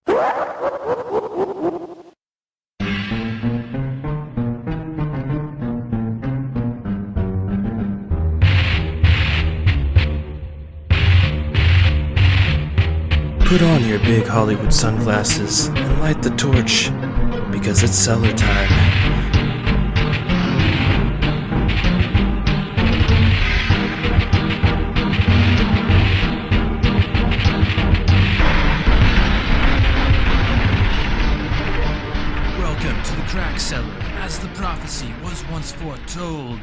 Put on your big Hollywood sunglasses and light the torch, because it's cellar time. Welcome to the Crack Cellar, as the prophecy was once foretold,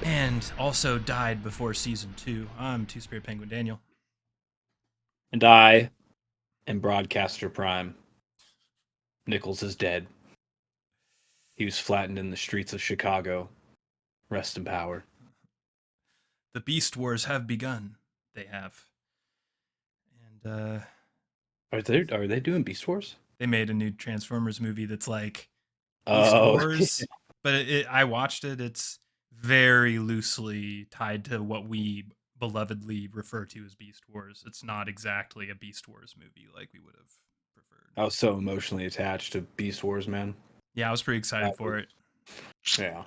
and also died before Season 2. I'm Two-Spirit Penguin Daniel. And I am Broadcaster Prime. Nickels is dead. He was flattened in the streets of Chicago. Rest in power. The Beast Wars have begun. They have. And Are they doing Beast Wars? they made a new Transformers movie that's like Beast Oh, Wars. But I watched it. It's very loosely tied to what we belovedly refer to as Beast Wars. It's not exactly a Beast Wars movie like we would have preferred. I was so emotionally attached to Beast Wars, man. Yeah, I was pretty excited for it. Yeah.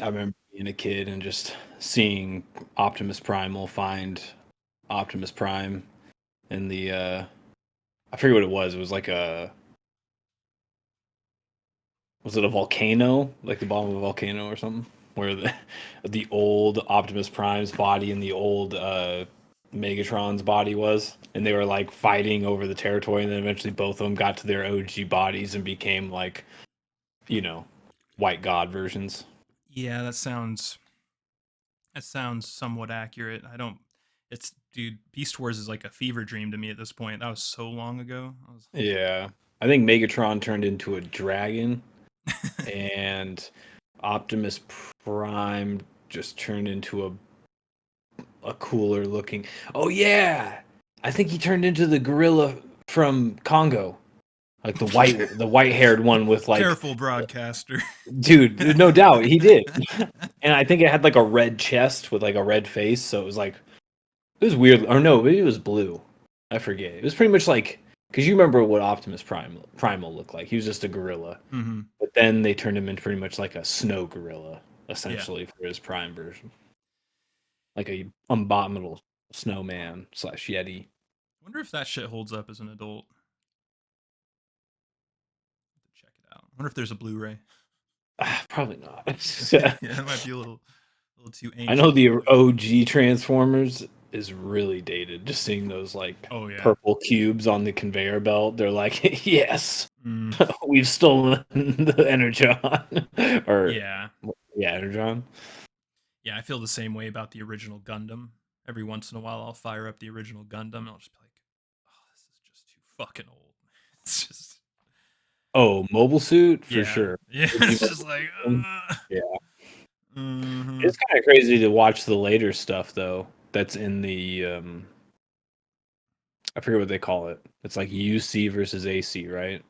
I remember being a kid and just seeing Optimus Primal find Optimus Prime in the I forget what it was. It was like was it a volcano? Like the bottom of a volcano or something? Where the old Optimus Prime's body and the old Megatron's body was, and they were like fighting over the territory, and then eventually both of them got to their OG bodies and became like, white god versions. Yeah, that sounds somewhat accurate. Dude, Beast Wars is like a fever dream to me at this point. That was so long ago. Yeah, I think Megatron turned into a dragon, and Optimus Prime just turned into a cooler looking. Oh yeah, I think he turned into the gorilla from Congo, like the white haired one with like. Careful, broadcaster. Dude, no doubt he did, and I think it had like a red chest with like a red face, so it was weird. Or no, maybe it was blue. I forget. It was pretty much like, because you remember what Optimus Primal looked like. He was just a gorilla, Mm-hmm. but then they turned him into pretty much like a snow gorilla, essentially, for his prime version. Like a abominable snowman / yeti. I wonder if that shit holds up as an adult. Check it out. I wonder if there's a Blu-ray. Probably not. Yeah, it might be a little too ancient. I know the OG Transformers is really dated. Just seeing those like purple cubes on the conveyor belt, they're like, yes, we've stolen the Energon. Energon. Yeah, I feel the same way about the original Gundam. Every once in a while, I'll fire up the original Gundam, and I'll just be like, "Oh, this is just too fucking old." It's just Mobile Suit for sure. Yeah, it's just like yeah. Mm-hmm. It's kind of crazy to watch the later stuff though. That's in the I forget what they call it. It's like UC versus AC, right?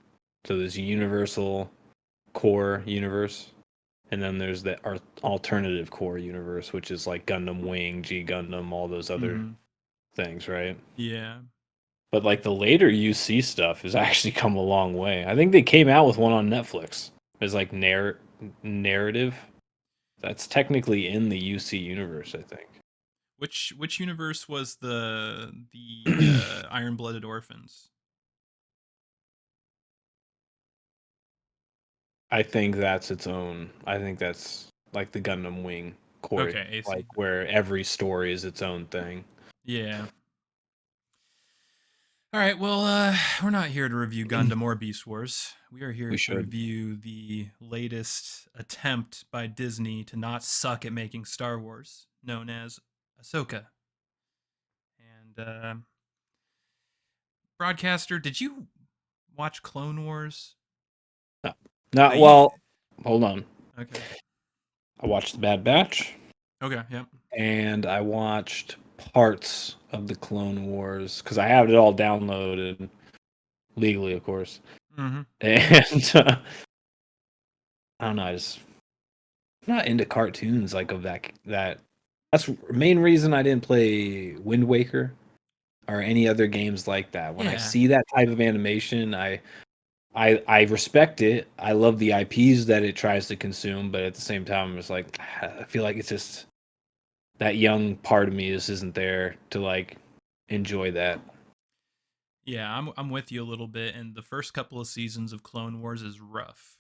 So there's Universal Core Universe, and then there's the alternative core universe, which is like Gundam Wing, G Gundam, all those other things, right? Yeah. But like the later UC stuff has actually come a long way. I think they came out with one on Netflix. It's like narrative. That's technically in the UC universe, I think. Which universe was the Iron-Blooded Orphans? I think that's its own. I think that's like the Gundam Wing core, like where every story is its own thing. Yeah. All right, well, we're not here to review Gundam or Beast Wars. We are here to review the latest attempt by Disney to not suck at making Star Wars, known as Ahsoka. And Broadcaster, did you watch Clone Wars? No. Well, hold on. Okay. I watched The Bad Batch. Okay, yep. And I watched parts of the Clone Wars because I have it all downloaded legally, of course. Mm-hmm. And I don't know. I'm not into cartoons like of that. That's the main reason I didn't play Wind Waker. or any other games like that. When I Yeah. see that type of animation, I respect it. I love the IPs that it tries to consume, but at the same time, I'm just like, I feel like it's just that young part of me just isn't there to like enjoy that. Yeah, I'm with you a little bit, and the first couple of seasons of Clone Wars is rough.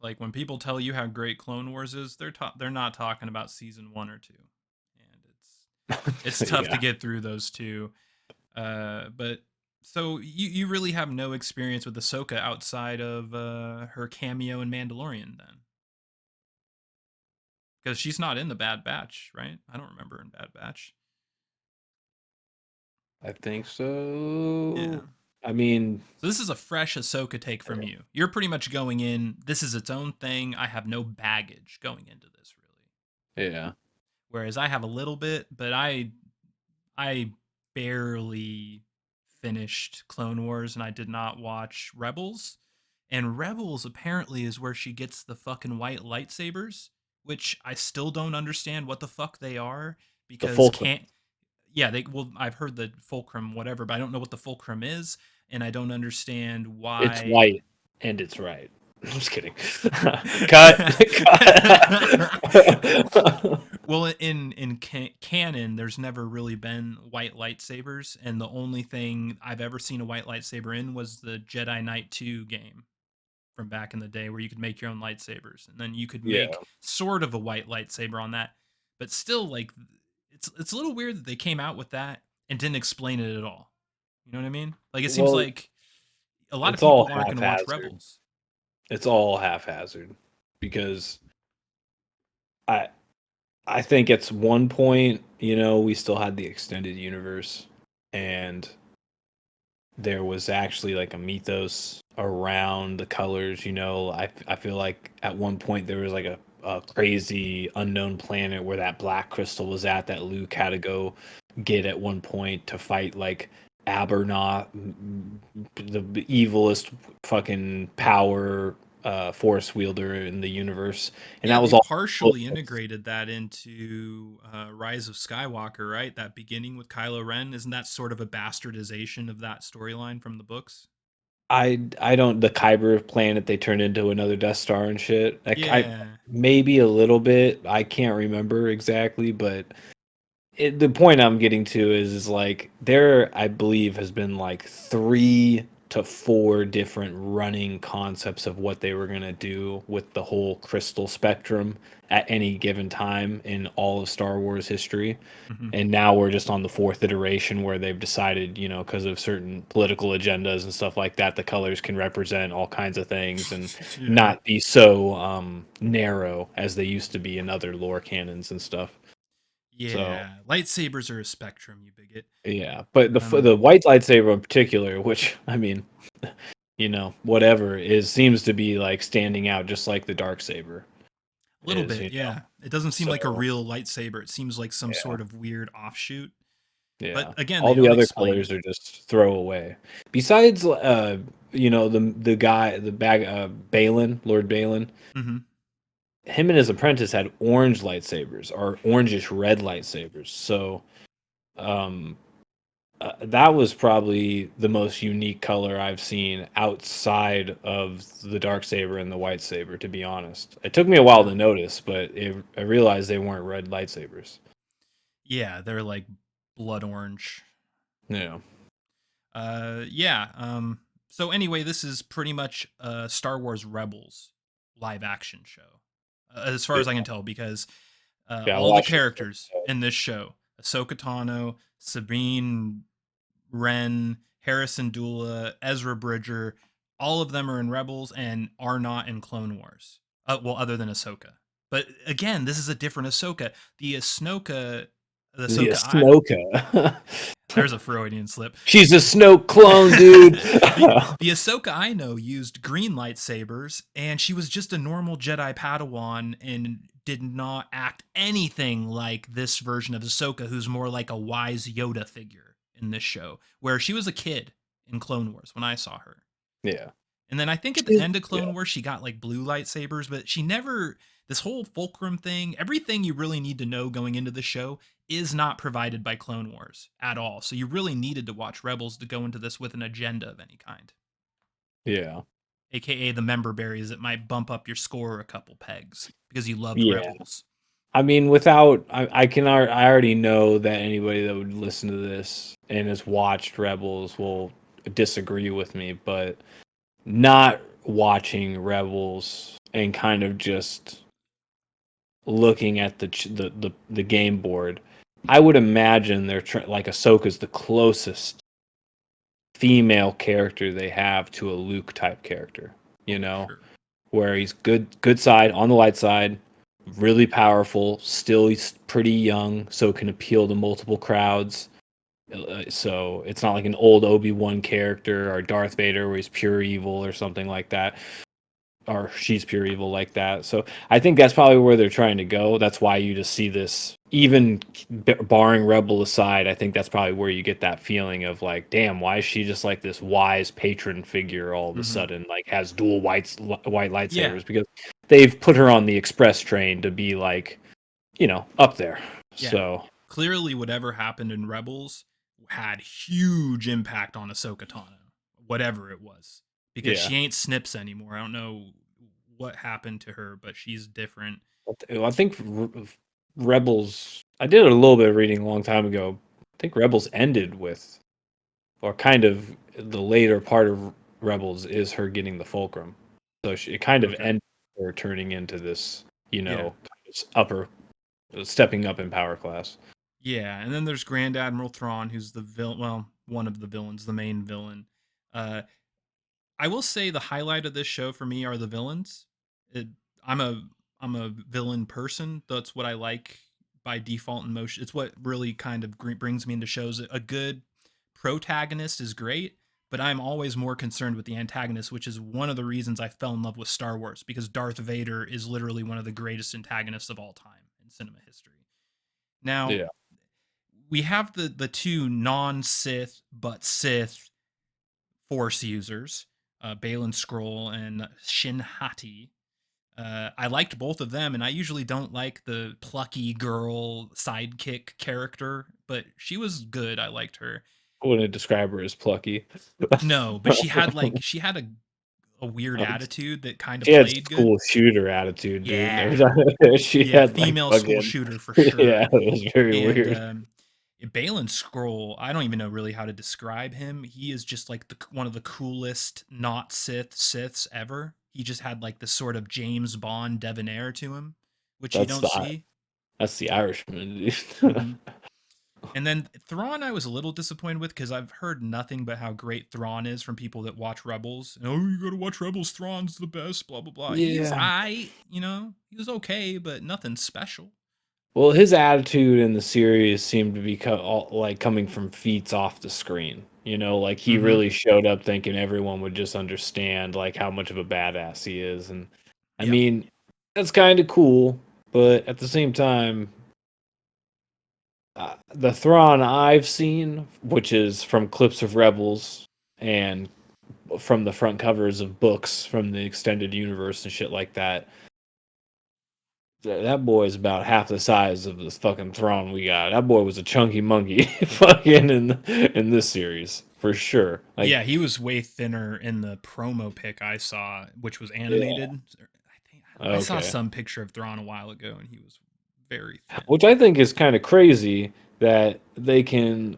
Like when people tell you how great Clone Wars is, they're not talking about season 1 or 2. And it's tough to Yeah. get through those two. But so you really have no experience with Ahsoka outside of her cameo in Mandalorian then? Because she's not in the Bad Batch, right? I don't remember in Bad Batch. I think Yeah. so. I mean, So this is a fresh Ahsoka take from you. You're pretty much going in. This is its own thing. I have no baggage going into this, really. yeah. Whereas I have a little bit, but I barely finished Clone Wars, and I did not watch Rebels. And Rebels apparently is where she gets the fucking white lightsabers, which I still don't understand what the fuck they are The because fulcrum. can't yeah, they well I've heard the fulcrum whatever, but I don't know what the fulcrum is, and I don't understand It's why. white and it's right. I'm just kidding. Cut. Cut. Well, in canon, there's never really been white lightsabers, and the only thing I've ever seen a white lightsaber in was the Jedi Knight 2 game from back in the day, where you could make your own lightsabers, and then you could Yeah. make sort of a white lightsaber on that. But still, like, it's a little weird that they came out with that and didn't explain it at all. You know what I mean? Like, it seems Well, like a lot of it's all people aren't going to watch haphazard. Rebels. It's all haphazard because I I think at one point, we still had the extended universe and there was actually like a mythos around the colors. I feel like at one point there was like a crazy unknown planet where that black crystal was at that Luke had to go get at one point to fight like Abernath, the evilest fucking power force wielder in the universe, and Yeah, that was they all. partially integrated that into Rise of Skywalker, right? That beginning with Kylo Ren, isn't that sort of a bastardization of that storyline from the books? I don't the Kyber planet they turned into another Death Star and shit. Like I Yeah. maybe a little bit. I can't remember exactly, but the point I'm getting to is like there I believe has been like 3 to 4 different running concepts of what they were gonna do with the whole crystal spectrum at any given time in all of Star Wars history. Hmm. And now we're just on the 4th iteration where they've decided, because of certain political agendas and stuff like that, the colors can represent all kinds of things and Yeah. not be so narrow as they used to be in other lore canons and stuff. So Yeah. Lightsabers are a spectrum, you bigot. yeah, but Um, the white lightsaber in particular, which I mean, whatever is seems to be like standing out just like the dark saber a little is, bit, yeah. It doesn't seem like a so real lightsaber. It seems like some yeah. sort of weird offshoot. But Yeah. again, All they the don't other explain colors it. are just throwaway. Besides the guy, the bag Balin, Lord Balin, Hmm. him and his apprentice had orange lightsabers or orangish red lightsabers. So um that was probably the most unique color I've seen outside of the dark saber and the white saber, to be honest. It took me a while Yeah. to notice, but I realized they weren't red lightsabers. Yeah, they're like blood orange. Yeah. Yeah. So anyway, this is pretty much a Star Wars Rebels live action show, as far Yeah. as I can tell, because Yeah, I all the watched it. characters in this show, Ahsoka Tano, Sabine Wren, Harrison Dula, Ezra Bridger, all of them are in Rebels and are not in Clone Wars. Well, other than Ahsoka. But again, this is a different Ahsoka. The The Ahsoka I Snoka. there's a Freudian slip. She's a Snoke clone, dude. The Ahsoka I know used green lightsabers, and she was just a normal Jedi Padawan and did not act anything like this version of Ahsoka, who's more like a wise Yoda figure in this show, where she was a kid in Clone Wars when I saw her. Yeah. And then I think at the She's end of yeah. Clone Wars, she got like blue lightsabers, but she never. this whole fulcrum thing, everything you really need to know going into the show is not provided by Clone Wars at all. So you really needed to watch Rebels to go into this with an agenda of any kind. Yeah. AKA the member berries that might bump up your score a couple pegs because you loved Yeah. Rebels. I mean, I already know that anybody that would listen to this and has watched Rebels will disagree with me, but not watching Rebels and kind of just looking at the game board, I would imagine they're like Ahsoka's the closest female character they have to a Luke type character, you know, Sure. where he's good side on the light side, really powerful, still he's pretty young, so can appeal to multiple crowds. So it's not like an old Obi-Wan character or Darth Vader where he's pure evil or something like that, or she's pure evil like that. So I think that's probably where they're trying to go. That's why you just see this, even barring Rebel aside, I think that's probably where you get that feeling of like, damn, why is she just like this wise patron figure all of a sudden, like has dual white lightsabers? Because they've put her on the express train to be like, up there. Yeah. So clearly whatever happened in Rebels had huge impact on Ahsoka Tano, whatever it was. Because she ain't Snips anymore. I don't know what happened to her, but she's different. I think Rebels, I did a little bit of reading a long time ago. I think Rebels ended with, or kind of the later part of Rebels is her getting the fulcrum. So it kind of ended her turning into this, upper, stepping up in power class. Yeah, and then there's Grand Admiral Thrawn, who's the villain. Well, one of the villains, the main villain. I will say the highlight of this show for me are the villains. It, I'm a I'm a villain person. That's what I like by default in motion. It's what really kind of brings me into shows. A good protagonist is great, but I'm always more concerned with the antagonist, which is one of the reasons I fell in love with Star Wars, because Darth Vader is literally one of the greatest antagonists of all time in cinema history. Now, we have the two non-Sith but Sith Force users, Balin Scroll and Shin Hati. I liked both of them, and I usually don't like the plucky girl sidekick character, but she was good. I liked her. I wouldn't describe her as plucky. No, but she had a weird attitude that kind of she had played school good. shooter attitude, dude. Yeah, She yeah, had like female school fucking shooter for sure. yeah, it was very And weird. Balin Scroll, I don't even know really how to describe him. He is just like one of the coolest not Siths ever. He just had like this sort of James Bond debonair to him, which you don't see. That's the Irishman. Mm-hmm. And then Thrawn, I was a little disappointed with because I've heard nothing but how great Thrawn is from people that watch Rebels. Oh, you gotta watch Rebels. Thrawn's the best. Blah blah blah. He was he was okay, but nothing special. Well, his attitude in the series seemed to be like coming from feats off the screen. Like he really showed up thinking everyone would just understand like how much of a badass he is, and I mean that's kind of cool, but at the same time, the Thrawn I've seen, which is from clips of Rebels and from the front covers of books from the extended universe and shit like that, that boy is about half the size of this fucking Thrawn we got. That boy was a chunky monkey fucking in this series for sure. Like, yeah, he was way thinner in the promo pic I saw, which was animated. I saw some picture of Thrawn a while ago, and he was very thin. Which I think is kind of crazy that they can,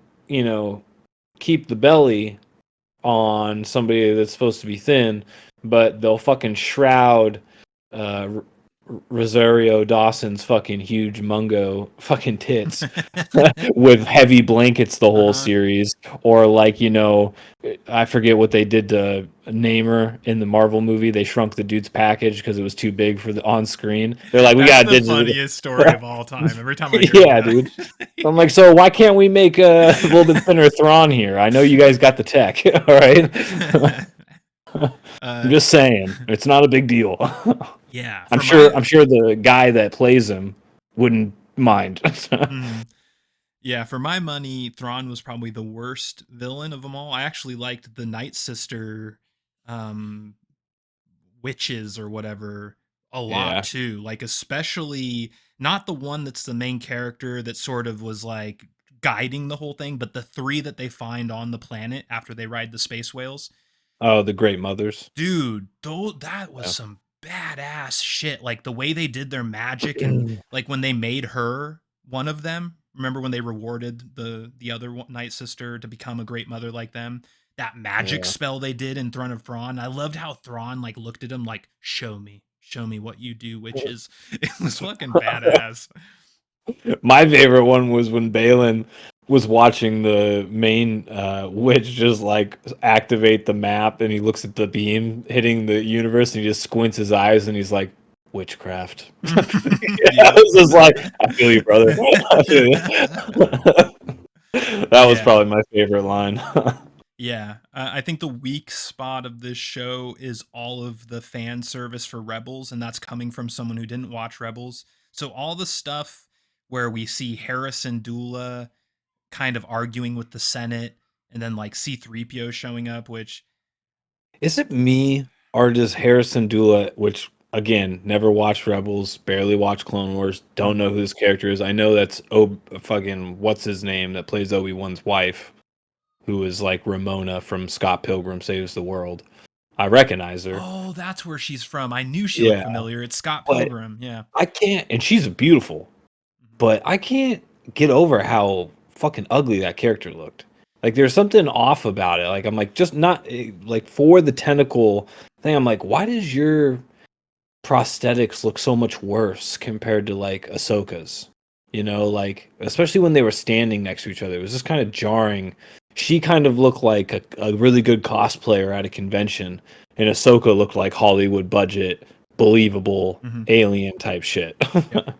keep the belly on somebody that's supposed to be thin, but they'll fucking shroud Rosario Dawson's fucking huge mungo fucking tits with heavy blankets the whole series, or like I forget what they did to Namor in the Marvel movie. They shrunk the dude's package because it was too big for the on screen. They're like, we got the funniest story of all time. Every time I hear that, dude. I'm like, so why can't we make a little bit thinner Thrawn here? I know you guys got the tech, all right. I'm just saying, it's not a big deal. Yeah, I'm sure the guy that plays him wouldn't mind. Yeah, for my money, Thrawn was probably the worst villain of them all. I actually liked the Night Sister witches or whatever a lot Yeah. too. Like, especially not the one that's the main character that sort of was like guiding the whole thing, but the three that they find on the planet after they ride the space whales. Oh, the Great Mothers. Dude, though that was Yeah. some badass shit. Like the way they did their magic, and like when they made her one of them. Remember when they rewarded the other Night Sister to become a great mother like them? That magic Yeah. spell they did in Throne of Thrawn. I loved how Thrawn like looked at him like, show me what you do," which is it was fucking badass. My favorite one was when Balin was watching the main witch just like activate the map, and he looks at the beam hitting the universe, and he just squints his eyes, and he's like, witchcraft. Yeah, I Yep. was just like, I feel you, brother. I feel you. That was Yeah. probably my favorite line. Yeah, I think the weak spot of this show is all of the fan service for Rebels, and that's coming from someone who didn't watch Rebels. So all the stuff where we see Harrison Dula kind of arguing with the Senate, and then like C-3PO showing up, which Is it me, or does Harrison Dula, which again never watched Rebels, barely watched Clone Wars, don't mm, know who this character is? I know that's fucking what's his name that plays Obi-Wan's wife, who is like Ramona from Scott Pilgrim Saves the World. I recognize her. oh, that's where she's from. I knew she looked Yeah, familiar. It's Scott but Pilgrim. Yeah. I can't, and she's beautiful, but I can't get over how fucking ugly that character looked. Like there's something off about it. Like I'm like just not like for the tentacle thing. I'm like, why does your prosthetics look so much worse compared to like Ahsoka's? You know, like especially when they were standing next to each other, it was just kind of jarring. She kind of looked like a really good cosplayer at a convention, and Ahsoka looked like Hollywood budget, believable Mm-hmm. alien type shit. Yep.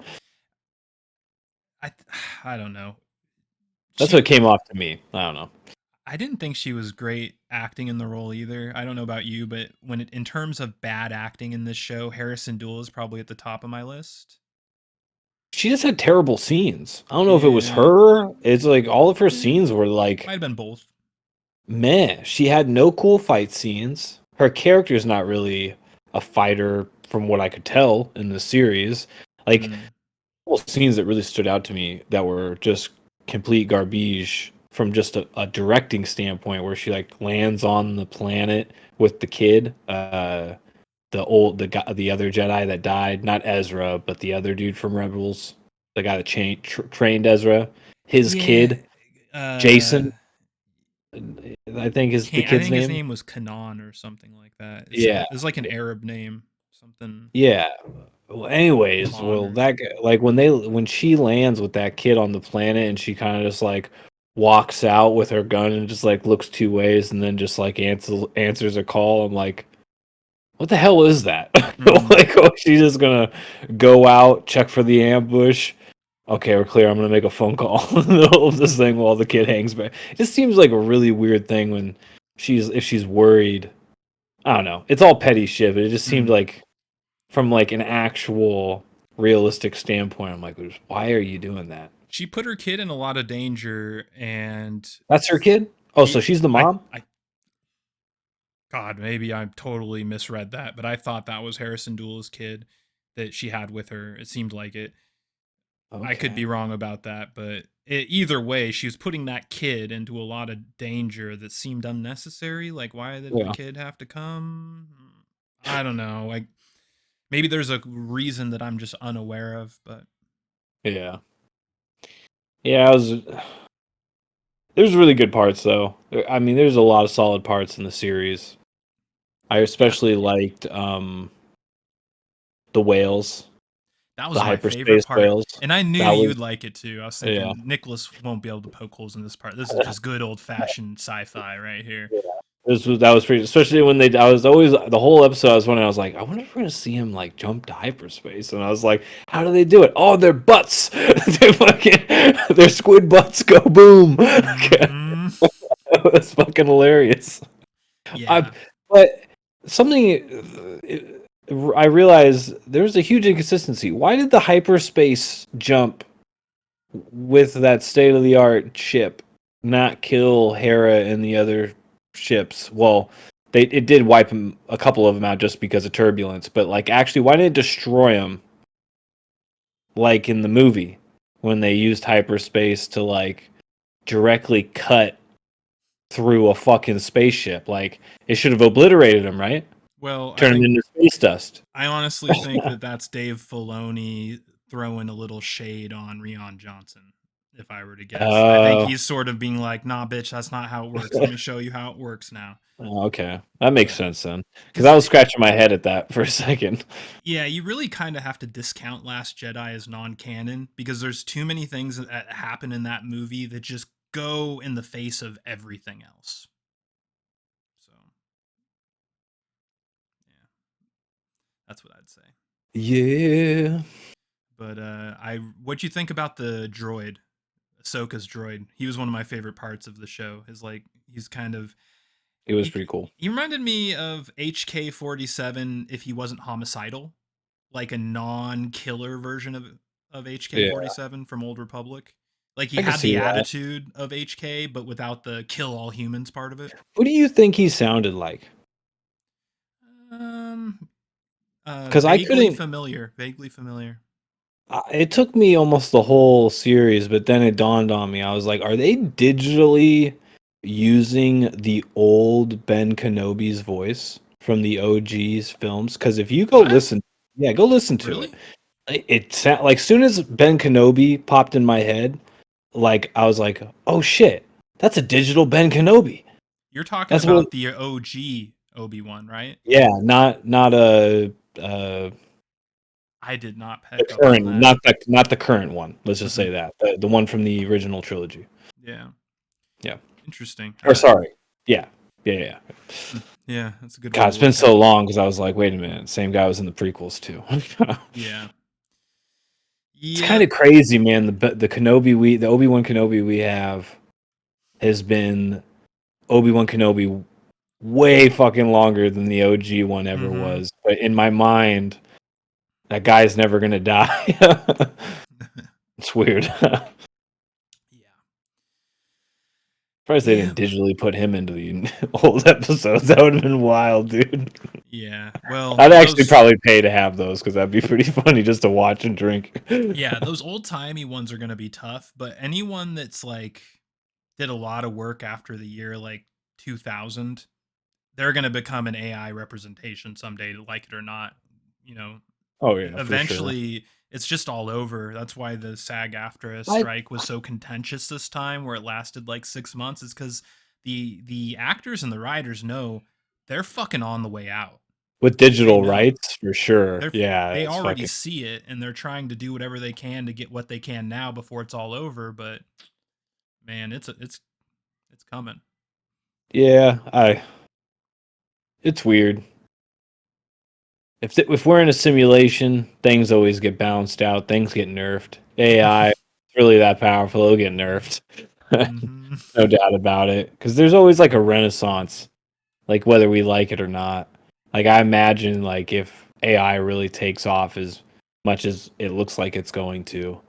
I I don't know. That's She what came off to me. I don't know. I didn't think she was great acting in the role either. I don't know about you, but in terms of bad acting in this show, Harrison Duel is probably at the top of my list. She just had terrible scenes. I don't know if it was Yeah, her. It's like all of her eh, scenes were might like have been both. meh. She had no cool fight scenes. Her character's not really a fighter from what I could tell in the series. Like Mm. all scenes that really stood out to me that were just complete garbage from just a directing standpoint where she like lands on the planet with the kid, the guy, the other Jedi that died, not Ezra, but the other dude from Rebels, the guy that trained Ezra, his Yeah, kid, Jason, I think is the I kid's think his name. name was Kanan or something like that. Yeah, It's like an Arab name, something yeah. Well, anyways, Khan well, or that like when she lands with that kid on the planet, and she kind of just like walks out with her gun and just like looks two ways, and then just like answers a call. I'm like, what the hell is that? mm. Like, oh, she's just gonna go out, check for the ambush. Okay, we're clear. I'm gonna make a phone call in the middle of this thing while the kid hangs back. It just seems like a really weird thing when if she's worried. I don't know. It's all petty shit, but it just seemed Mm. like from like an actual realistic standpoint, I'm like, why are you doing that? She put her kid in a lot of danger, and That's her kid. Oh, so yeah, she's the mom. I God, maybe I totally misread that, but I thought that was Harrison Duel's kid that she had with her. It seemed like it. I could be Okay. wrong about that, but either way, she was putting that kid into a lot of danger that seemed unnecessary. Like, why did the Yeah. kid have to come? I don't know. Like, maybe there's a reason that I'm just unaware of, but Yeah. Yeah. There's really good parts though. I mean, there's a lot of solid parts in the series. I yeah, especially liked the whales, that the was my favorite hyperspace part. whales. And I knew That you was would like it too. I was yeah. thinking Nicholas won't be able to poke holes in this part. This is just good old fashioned sci-fi right here. Yeah. That was pretty, especially when I was always the whole episode. I was wondering, I was like, I wonder if we're gonna see him like jump to hyperspace, and I was like, how do they do it? Oh, their butts, they fucking, their squid butts go boom. Hmm. That's fucking hilarious. I Yeah. but something I realized there's a huge inconsistency. Why did the hyperspace jump with that state of the art ship not kill Hera and the other ships? Well, it did wipe a couple of them out just because of turbulence, but like actually, why did it destroy them? Like in the movie, when they used hyperspace to like directly cut through a fucking spaceship, like it should have obliterated them, right? Well, I Turn them think into space dust. I honestly think that that's Dave Filoni throwing a little shade on Rian Johnson. If I were to guess, I think Uh, he's sort of being like, "Nah, bitch, that's not how it works. Let me show you how it works now." okay, that makes But sense then, because because I was scratching my head at that for a second. yeah, you really kind of have to discount Last Jedi as non-canon because there's too many things that happen in that movie that just go in the face of everything else. So yeah, that's what I'd say. Yeah, But what'd you think about the droid, Ahsoka's droid? He was one of my favorite parts of the show. His like, he's kind of it was he pretty cool. he reminded me of HK-47 if he wasn't homicidal, like a non-killer version of Yeah, HK-47 from Old Republic. Like he I can had see the that. attitude of HK, but without the kill all humans part of it. What do you think he sounded like? Um, Because I couldn't. vaguely familiar. It took me almost the whole series, but then it dawned on me. I was like, are they digitally using the old Ben Kenobi's voice from the OG's films? Because if you go What? listen, yeah, go listen to it. Really? It sound like soon as Ben Kenobi popped in my head, like I was like, oh shit, that's a digital Ben Kenobi. You're talking That's what. about the OG Obi-Wan, right? Yeah, not a I did not the pick up on current, that. not the current one. Let's just Hmm. say that the one from the original trilogy. Yeah, Yeah. interesting. Or sorry. Yeah. Yeah, yeah. Yeah, that's a good way God, to it's been look at so it. long because I was like, wait a minute, same guy was in the prequels too. Yeah. It's kind Yep. of crazy, man. The Obi Wan Kenobi we have has been Obi Wan Kenobi way fucking longer than the OG one ever Hmm. was. But in my mind, that guy's never gonna die. It's weird. Yeah. Surprised they didn't Yep. digitally put him into the old episodes. That would have been wild, dude. Yeah. Well, I'd actually those probably pay to have those because that'd be pretty funny just to watch and drink. yeah, those old-timey ones are going to be tough, but anyone that's like did a lot of work after the year like 2000, they're going to become an AI representation someday, like it or not. You know, Oh yeah, for sure. eventually it's just all over. That's why the SAG-AFTRA I strike was so contentious this time, where it lasted like 6 months, is because the actors and the writers know they're fucking on the way out. with They digital know rights for sure. they're Yeah, they it's already fucking see it, and they're trying to do whatever they can to get what they can now before it's all over. But man, it's coming. yeah. I it's weird. If we're in a simulation, things always get balanced out. Things get nerfed. AI, it's really that powerful. It'll get nerfed. Hmm. No doubt about it. Because there's always like a renaissance, like whether we like it or not. Like I imagine, like if AI really takes off as much as it looks like it's going to,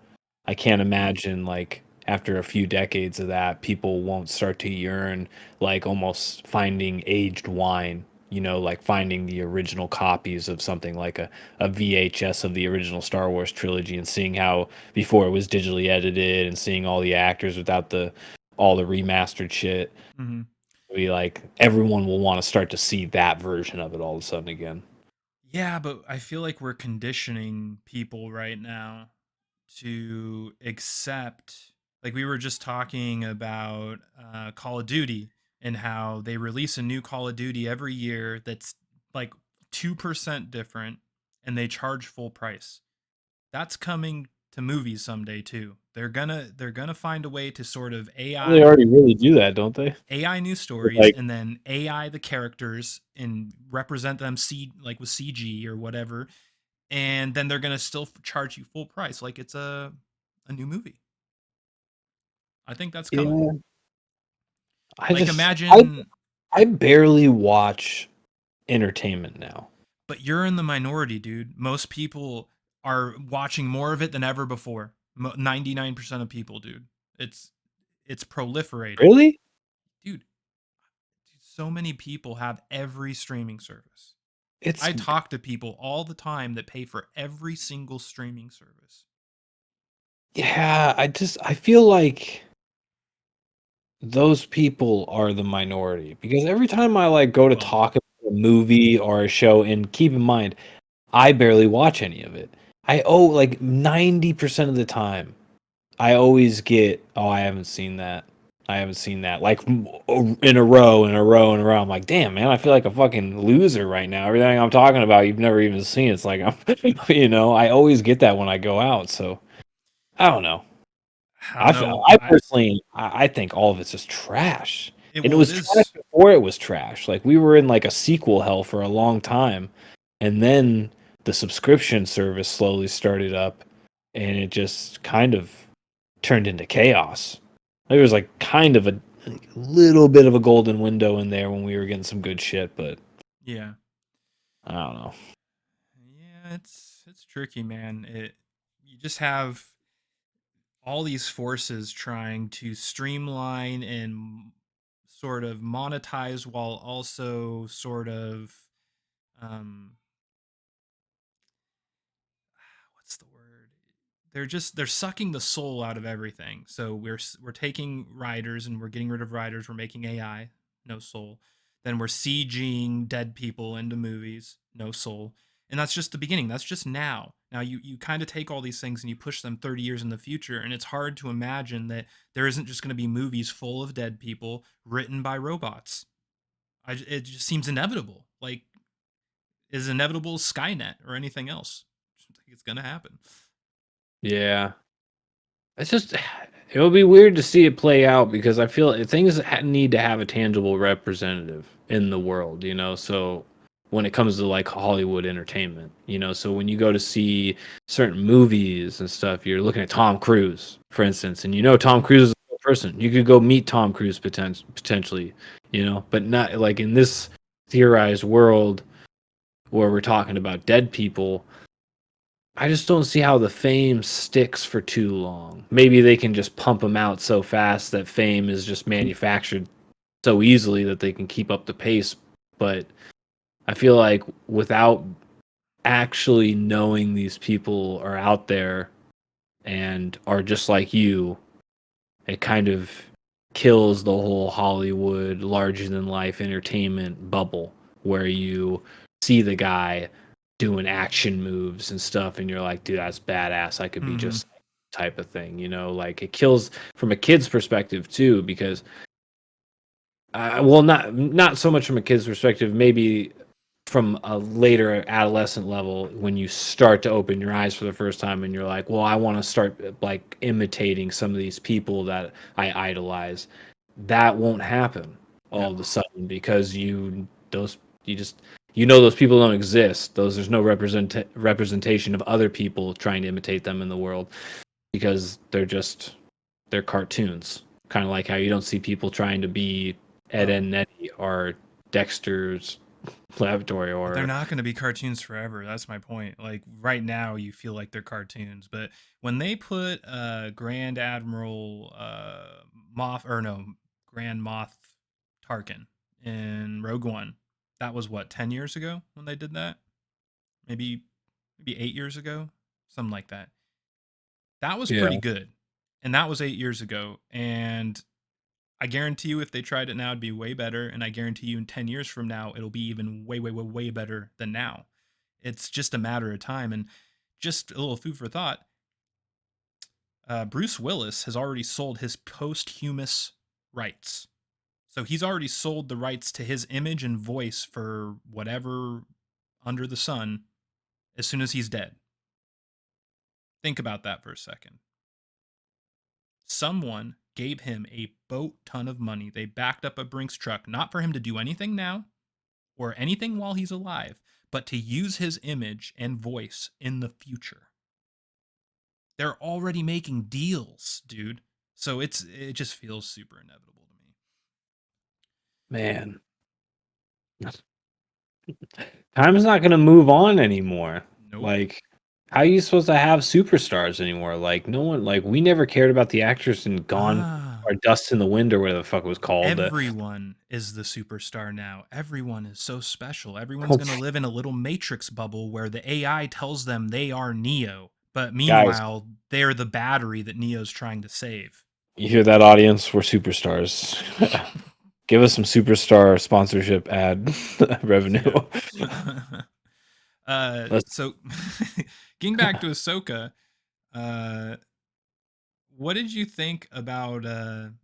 I can't imagine like after a few decades of that, people won't start to yearn like almost finding aged wine, like finding the original copies of something like a VHS of the original Star Wars trilogy and seeing how before it was digitally edited and seeing all the actors without the all the remastered shit. Hmm. Be like everyone will want to start to see that version of it all of a sudden again. Yeah, but I feel like we're conditioning people right now to accept, like we were just talking about Call of Duty and how they release a new Call of Duty every year that's like 2% different, and they charge full price. That's coming to movies someday too. They're gonna find a way to sort of They already really do that, don't they? AI news With stories like, and then AI the characters and represent them like with CG or whatever, and then they're gonna still charge you full price like it's a new movie. I think that's coming. yeah, I Like just I imagine, I barely watch entertainment now. but you're in the minority, dude. Most people are watching more of it than ever before. 99% of people, dude. It's it's proliferating, Really? dude. so many people have every streaming service. It's I talk to people all the time that pay for every single streaming service. yeah, I feel like those people are the minority because every time I like go to Well, talk about a movie or a show, and keep in mind, I barely watch any of it. I owe like 90% of the time. I always get, oh, I haven't seen that. I haven't seen that. Like in a row, in a row, in a row. I'm like, damn, man, I feel like a fucking loser right now. Everything I'm talking about, you've never even seen. It's like, I'm, I always get that when I go out. So I don't know. I don't know. I personally, I think all of it's just trash. And it It was trash is. before it was trash. Like we were in like a sequel hell for a long time, and then the subscription service slowly started up, and it just kind of turned into chaos. There was like kind of a like, little bit of a golden window in there when we were getting some good shit, but Yeah. I don't know. Yeah, it's tricky, man. You just have all these forces trying to streamline and sort of monetize while also sort of um what's the word? They're sucking the soul out of everything. So we're taking writers and we're getting rid of writers. We're making AI, no soul. Then we're CGing dead people into movies, no soul. And that's just the beginning. That's just now. Now you kind of take all these things and you push them 30 years in the future, and it's hard to imagine that there isn't just going to be movies full of dead people written by robots. It just seems inevitable. Like is inevitable Skynet or anything else. I think it's going to happen. Yeah. It's just it would be weird to see it play out because I feel things need to have a tangible representative in the world, So when it comes to like Hollywood entertainment, so when you go to see certain movies and stuff, you're looking at Tom Cruise, for instance, and Tom Cruise is a real person. You could go meet Tom Cruise potentially, but not like in this theorized world where we're talking about dead people. I just don't see how the fame sticks for too long. Maybe they can just pump them out so fast that fame is just manufactured so easily that they can keep up the pace. But I feel like without actually knowing these people are out there and are just like you, it kind of kills the whole Hollywood larger than life entertainment bubble where you see the guy doing action moves and stuff and you're like, dude, that's badass. I could be Mm-hmm. just type of thing, like it kills from a kid's perspective too, because well, not so much from a kid's perspective, maybe from a later adolescent level when you start to open your eyes for the first time and you're like, well, I want to start like imitating some of these people that I idolize. That won't happen all No. of a sudden because those people don't exist. There's no representation of other people trying to imitate them in the world because they're cartoons. Kind of like how you don't see people trying to be Ed Oh. and Eddie or Dexter's Laboratory But they're or not going to be cartoons forever. That's my point. Like right now, you feel like they're cartoons, but when they put Grand Admiral Moff or no Grand Moff Tarkin in Rogue One, that was what 10 years ago when they did that. Maybe 8 years ago, something like that. That was yeah. pretty good, and that was 8 years ago. And I guarantee you, if they tried it now, it'd be way better. And I guarantee you, in 10 years from now, it'll be even way, way, way, way better than now. It's just a matter of time. And just a little food for thought: Bruce Willis has already sold his posthumous rights. So he's already sold the rights to his image and voice for whatever under the sun as soon as he's dead. Think about that for a second. Someone gave him a boat ton of money. They backed up a Brinks truck, not for him to do anything now or anything while he's alive, but to use his image and voice in the future. They're already making deals, dude. So it just feels super inevitable to me. Man, time's not gonna move on anymore. Nope. Like, how are you supposed to have superstars anymore? Like, no one, like, we never cared about the actors in Gone or Dust in the Wind or whatever the fuck it was called. Everyone is the superstar now. Everyone is so special. Everyone's going to live in a little matrix bubble where the AI tells them they are Neo, but guys, meanwhile, they're the battery that Neo's trying to save. you hear that, audience? We're superstars. Give us some superstar sponsorship ad revenue. So getting back to Ahsoka, what did you think about them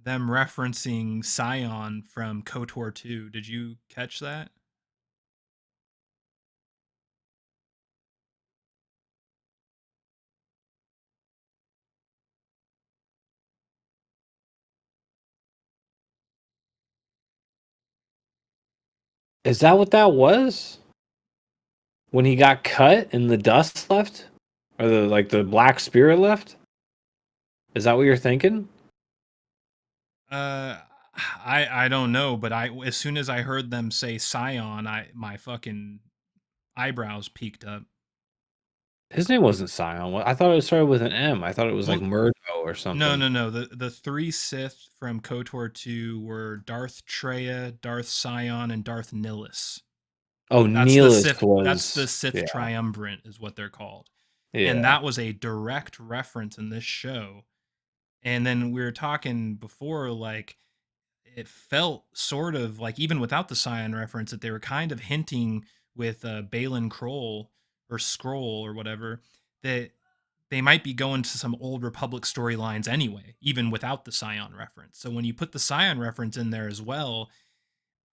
referencing Scion from KOTOR 2? Did you catch that? Is that what that was? When he got cut and the dust left? Or the black spirit left? Is that what you're thinking? Uh, I don't know, but as soon as I heard them say Scion, my fucking eyebrows peaked up. His name wasn't Scion. I thought it started with an M. I thought it was like Well, Murdo or no, something. no, no. The three Sith from KOTOR 2 were Darth Treya, Darth Scion, and Darth Nihilus. Oh, That's the Neelis Sith. That's the was, Sith yeah, Triumvirate, is what they're called, and yeah, that was a direct reference in this show. And then we were talking before, like it felt sort of like even without the Scion reference that they were kind of hinting with Balin Kroll or Scroll or whatever that they might be going to some old Republic storylines anyway, even without the Scion reference. So when you put the Scion reference in there as well,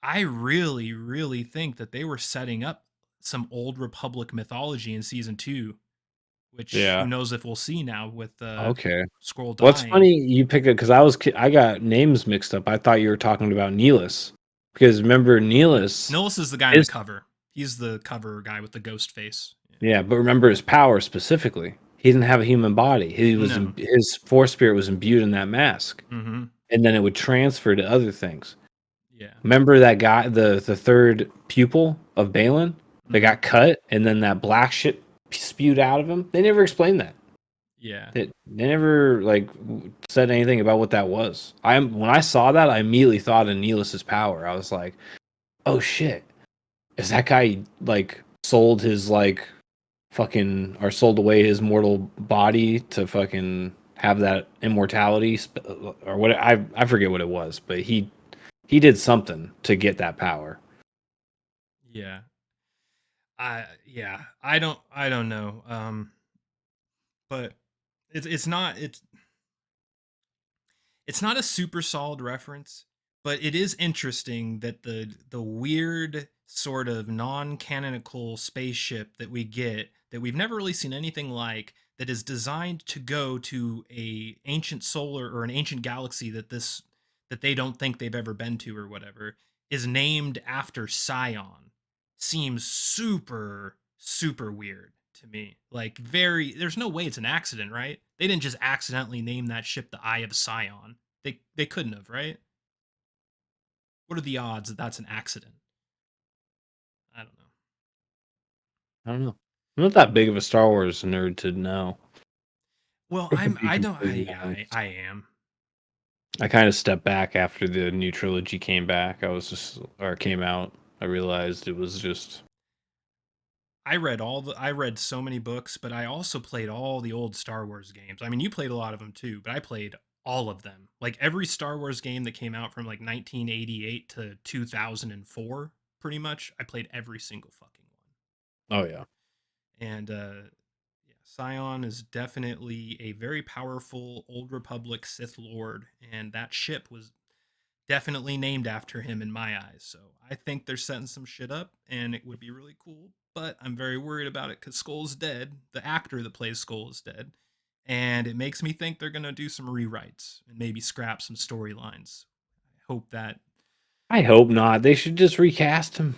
I really, really think that they were setting up some old Republic mythology in season 2, which who yeah. knows if we'll see now with Okay. Scroll What's dying. funny, you pick it because I got names mixed up. I thought you were talking about Neelis because remember Neelis, Nihilus is the guy in the his cover. He's the cover guy with the ghost face. Yeah. yeah, but remember his power specifically. He didn't have a human body. No. His force spirit was imbued in that mask, Mm-hmm. and then it would transfer to other things. Yeah. Remember that guy, the third pupil of Balin, that Mm-hmm. got cut, and then that black shit spewed out of him. They never explained that. Yeah. They never said anything about what that was. When I saw that, I immediately thought of Neelis's power. I was like, oh shit, is that guy sold his fucking or sold away his mortal body to fucking have that immortality or what? I forget what it was, but he did something to get that power. Yeah. I don't know. But it's not a super solid reference, but it is interesting that the weird sort of non-canonical spaceship that we get that we've never really seen anything like, that is designed to go to a ancient solar or an ancient galaxy that they don't think they've ever been to or whatever, is named after Scion, seems super super weird to me. Like, there's no way it's an accident, right? They didn't just accidentally name that ship the Eye of Scion. They couldn't have, right? What are the odds that that's an accident? I don't know. I don't know. I'm not that big of a Star Wars nerd to know. Well, To I'm be I don't completely yeah, honest. I am. I kind of stepped back after the new trilogy came back. Came out. I realized it was just. I read so many books, but I also played all the old Star Wars games. I mean, you played a lot of them too, but I played all of them. Like every Star Wars game that came out from like 1988 to 2004, pretty much, I played every single fucking one. Oh yeah. And yeah, Scion is definitely a very powerful Old Republic Sith Lord, and that ship was definitely named after him in my eyes. So I think they're setting some shit up, and it would be really cool. But I'm very worried about it because Skull's dead. The actor that plays Skull is dead, and it makes me think they're gonna do some rewrites and maybe scrap some storylines. I hope that I hope not. They should just recast him.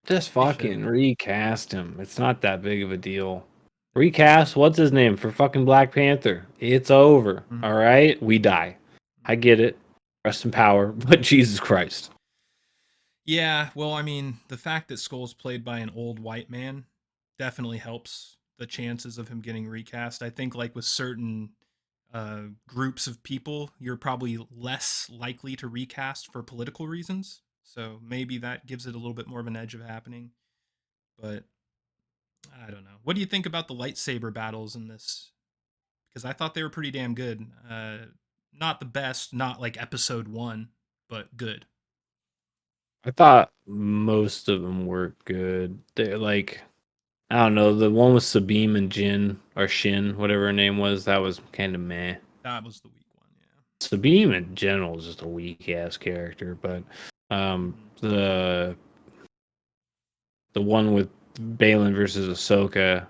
Just they should. fucking recast him. It's not that big of a deal. Recast, what's his name for fucking Black Panther? It's over. Mhm. All right? We die. I get it. Rest in power, but Jesus Christ. Yeah, well, I mean, the fact that Skull's played by an old white man definitely helps the chances of him getting recast. I think, like with certain groups of people, you're probably less likely to recast for political reasons. So maybe that gives it a little bit more of an edge of happening. But I don't know. What do you think about the lightsaber battles in this? Because I thought they were pretty damn good. Not the best, not like episode one, but good. I thought most of them were good. They're like, I don't know, the one with Sabine and Jin or Shin, whatever her name was, that was kind of meh. That was the weak one, yeah. Sabine in general is just a weak ass character, but the one with Balin versus Ahsoka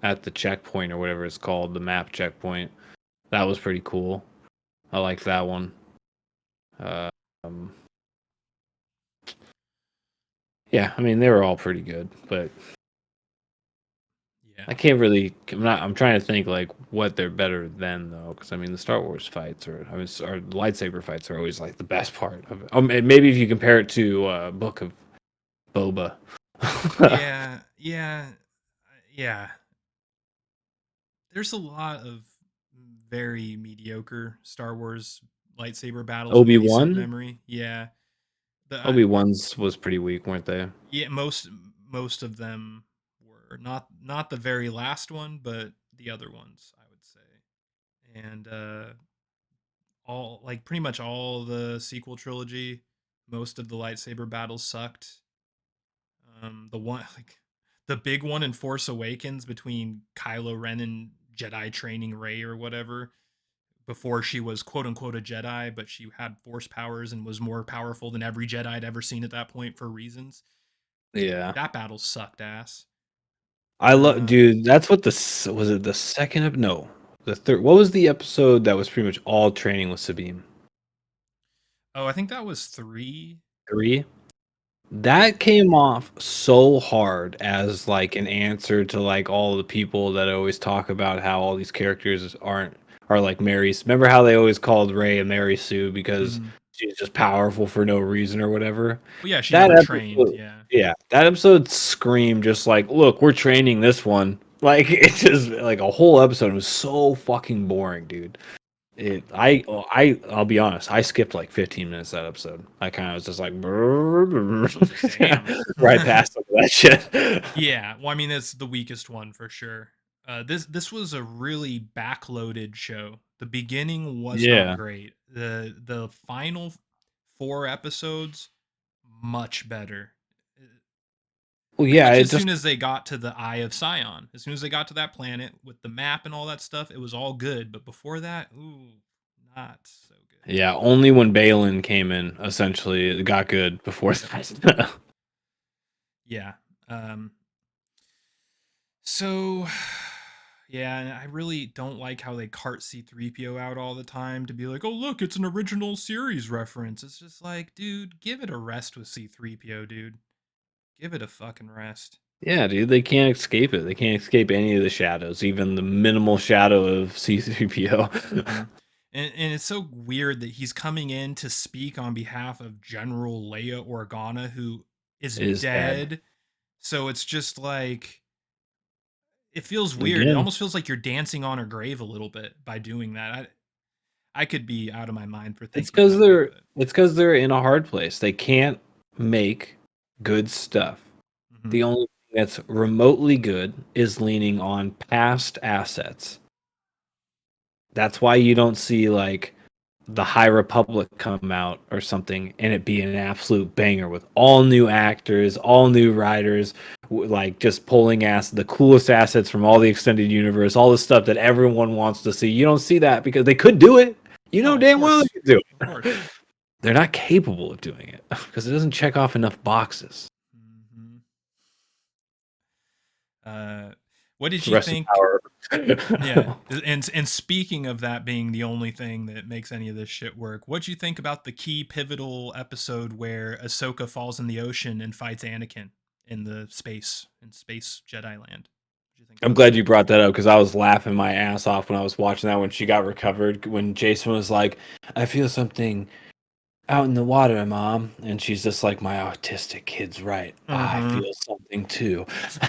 at the checkpoint or whatever it's called, the map checkpoint, that was pretty cool. I like that one. Um, yeah, I mean they were all pretty good, but Yeah. I can't really. I'm trying to think like what they're better than though, because I mean the Star Wars fights or our lightsaber fights are always like the best part of it. And maybe if you compare it to Book of Boba. Yeah, yeah, yeah. There's a lot of very mediocre Star Wars lightsaber battles in recent Obi-Wan. memory. Yeah, the Obi-Wan's was pretty weak, weren't they? yeah, most of them were not the very last one, but the other ones, I would say. And all like pretty much all the sequel trilogy, most of the lightsaber battles sucked. The one like the big one in Force Awakens between Kylo Ren and Jedi training Rey or whatever, before she was quote unquote a Jedi, but she had force powers and was more powerful than every Jedi I'd ever seen at that point for reasons. Yeah. That battle sucked ass. I love, Um, dude. That's what was it the second of no, the third. What was the episode that was pretty much all training with Sabine? oh, I think that was 3. Three. Yeah. That came off so hard as like an answer to like all the people that always talk about how all these characters are like Mary's. Remember how they always called Ray a Mary Sue because Mhm. she's just powerful for no reason or whatever. Well, yeah, she That never trained. episode, Yeah. yeah, that episode screamed just like, look, we're training this one. Like it's just like a whole episode was so fucking boring, dude. I'll be honest. I skipped like 15 minutes that episode. I kind of was just like Damn. right past some of that shit. Yeah. Well, I mean, it's the weakest one for sure. This was a really backloaded show. The beginning was not Yeah. great. The final 4 episodes much better. Well, Pretty yeah. much It as just soon as they got to the Eye of Sion, as soon as they got to that planet with the map and all that stuff, it was all good. But before that, ooh, not so good. yeah. Only when Balin came in, essentially, it got good. Before that. Yeah. Um, so yeah, and I really don't like how they cart C3PO out all the time to be like, "Oh, look, it's an original series reference." It's just like, dude, give it a rest with C3PO, dude. Give it a fucking rest. Yeah, dude. They can't escape it. They can't escape any of the shadows, even the minimal shadow of C-3PO. Mhm. And it's so weird that he's coming in to speak on behalf of General Leia Organa, who is Is dead dead. So it's just like it feels weird. It again. almost feels like you're dancing on her grave a little bit by doing that. I could be out of my mind for It's thinking because that way, they're but it's because they're in a hard place. They can't make good stuff. mhm. The only thing that's remotely good is leaning on past assets. That's why you don't see like the High Republic come out or something and it be an absolute banger with all new actors, all new writers, like just pulling ass the coolest assets from all the extended universe, all the stuff that everyone wants to see. You don't see that because they could do it. You know Oh, of damn well they course. could do Of it. course. They're not capable of doing it because it doesn't check off enough boxes. Mhm. Uh, what did you Rest in think? power. Yeah, and speaking of that being the only thing that makes any of this shit work, what'd you think about the key pivotal episode where Ahsoka falls in the ocean and fights Anakin in space Jedi land? What'd you think I'm about glad that? you brought that up because I was laughing my ass off when I was watching that when she got recovered. When Jason was like, I feel something out in the water, Mom. And she's just like, my autistic kid's right. I Mm-hmm. feel thing too. It's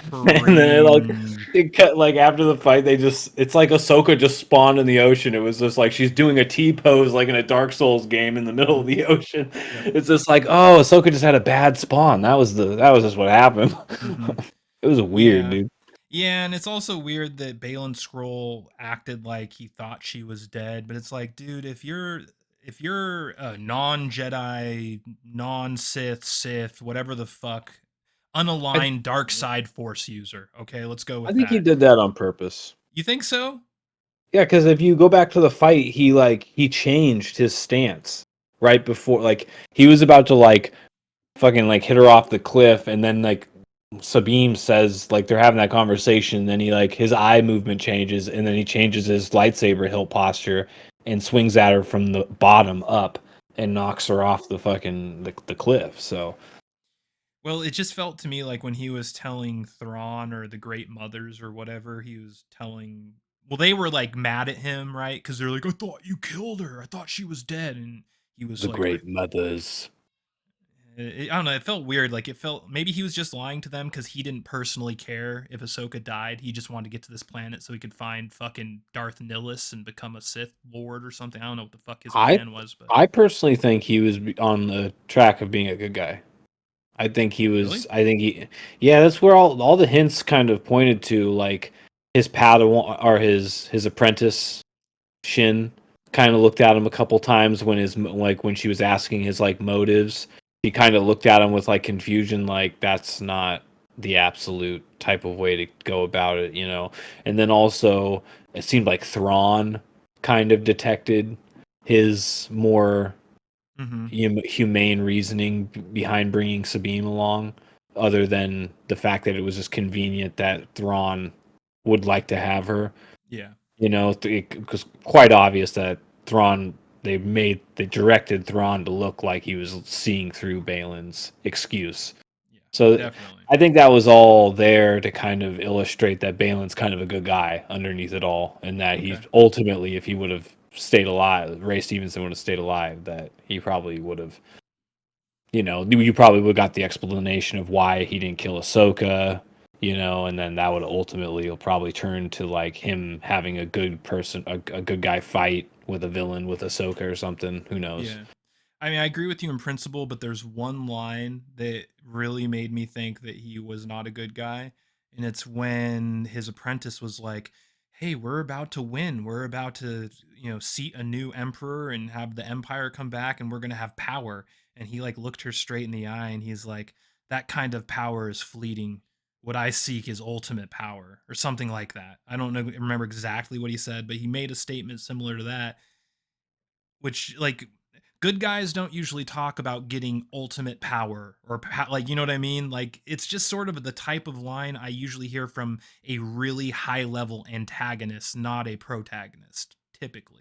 And then cringe. it cut like after the fight, it's like Ahsoka just spawned in the ocean. It was just like she's doing a T pose like in a Dark Souls game in the middle of Mhm. the ocean. Yep. It's just like, oh, Ahsoka just had a bad spawn. That was just what happened. Hmm. It was weird, Yeah. dude. Yeah, and it's also weird that Balin Scroll acted like he thought she was dead, but it's like, dude, if you're a non-Jedi, non-Sith, Sith, whatever the fuck, I unaligned dark side force user, okay, let's go I with think he that. did that on purpose. You think so? Yeah, because if you go back to the fight, he changed his stance right before, like he was about to like fucking like hit her off the cliff, and then like Sabine says like they're having that conversation, then he like his eye movement changes, and then he changes his lightsaber hilt posture and swings at her from the bottom up and knocks her off the fucking the cliff. So Well, it just felt to me like when he was telling Thrawn or the Great Mothers or whatever, he was telling. Well, they were like mad at him, right? Because they're like, "I thought you killed her. I thought she was dead," and he was the like, great mothers. I don't know. It felt weird. Like it felt maybe he was just lying to them because he didn't personally care if Ahsoka died. He just wanted to get to this planet so he could find fucking Darth Nihilus and become a Sith Lord or something. I don't know what the fuck his I plan was, but I personally think he was on the track of being a good guy. really, I think he, yeah, that's where all the hints kind of pointed to, like his Padawan or his apprentice Shin kind of looked at him a couple times when his like when she was asking his like motives. He kind of looked at him with like confusion, like that's not the absolute type of way to go about it, you know. And then also it seemed like Thrawn kind of detected his more mm-hmm. humane reasoning behind bringing Sabine along, other than the fact that it was just convenient that Thrawn would like to have her. Yeah, You know, it was quite obvious that Thrawn they directed Thrawn to look like he was seeing through Balin's excuse. yeah, So definitely. I think that was all there to kind of illustrate that Balin's kind of a good guy underneath it all, and that he Okay, ultimately, if he would have stayed alive, Ray Stevenson would have stayed alive, that he probably would have, you know, you probably would have got the explanation of why he didn't kill Ahsoka, you know, and then that would ultimately will probably turn to like him having a good person, a good guy fight with a villain with Ahsoka or something. Who knows? yeah. I mean, I agree with you in principle, but there's one line that really made me think that he was not a good guy. And it's when his apprentice was like, "Hey, we're about to win. We're about to, seat a new emperor and have the empire come back and we're going to have power." And he like looked her straight in the eye and he's like, "That kind of power is fleeting. What I seek is ultimate power," or something like that. I don't know remember exactly what he said, but he made a statement similar to that, which like good guys don't usually talk about getting ultimate power or like, you know what I mean? Like it's just sort of the type of line I usually hear from a really high level antagonist, not a protagonist typically.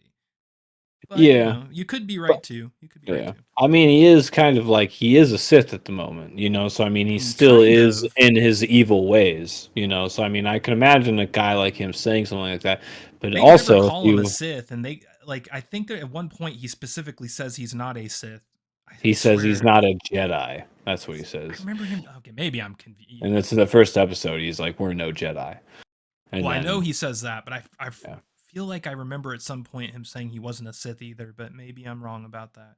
But, Yeah, you could be but right too. You could be right yeah. too. I mean, he is kind of like he is a Sith at the moment, you know. So I mean, he still Kind is of. in his evil ways, you know. So I mean, I can imagine a guy like him saying something like that. But They never also, if call him a you Sith, and they like I think that at one point he specifically says he's not a Sith. I he says he's swear. not a Jedi. That's what he I says. remember him. Okay, maybe I'm confused. And that's in the first episode. He's like, "We're no Jedi," and Well, I know then he says that, but I yeah, feel like I remember at some point him saying he wasn't a Sith either, but maybe I'm wrong about that.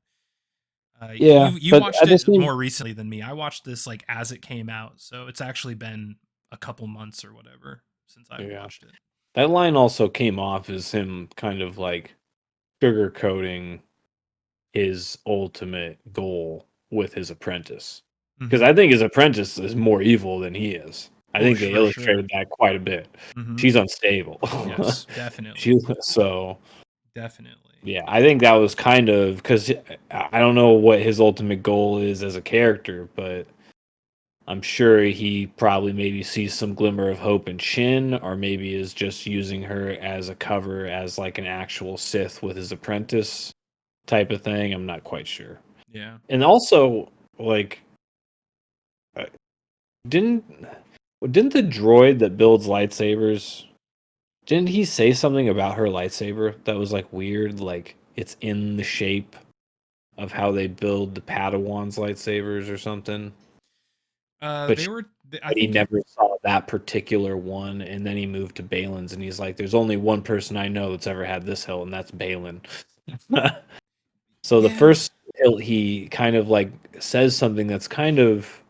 yeah. You But watched at the it same, more recently than me. I watched this like as it came out, so it's actually been a couple months or whatever since I've yeah, watched it. that line also came off as him kind of like sugarcoating his ultimate goal with his apprentice. Because Hmm. I think his apprentice is more evil than he is. I Oh, think they for sure. illustrated that quite a bit. Hmm. She's unstable. Yes, definitely, She so definitely. yeah, I think that was kind of because I don't know what his ultimate goal is as a character, but I'm sure he probably maybe sees some glimmer of hope in Shin, or maybe is just using her as a cover as like an actual Sith with his apprentice type of thing. I'm not quite sure. Yeah. And also, like, uh, didn't didn't the droid that builds lightsabers, didn't he say something about her lightsaber that was like weird? Like it's in the shape of how they build the Padawans lightsabers or something. but They were. I but he think it. never saw that particular one, and then he moved to Balin's, and he's like, "There's only one person I know that's ever had this hill, and that's Balin." So the Yeah. first hill, he kind of like says something that's kind of,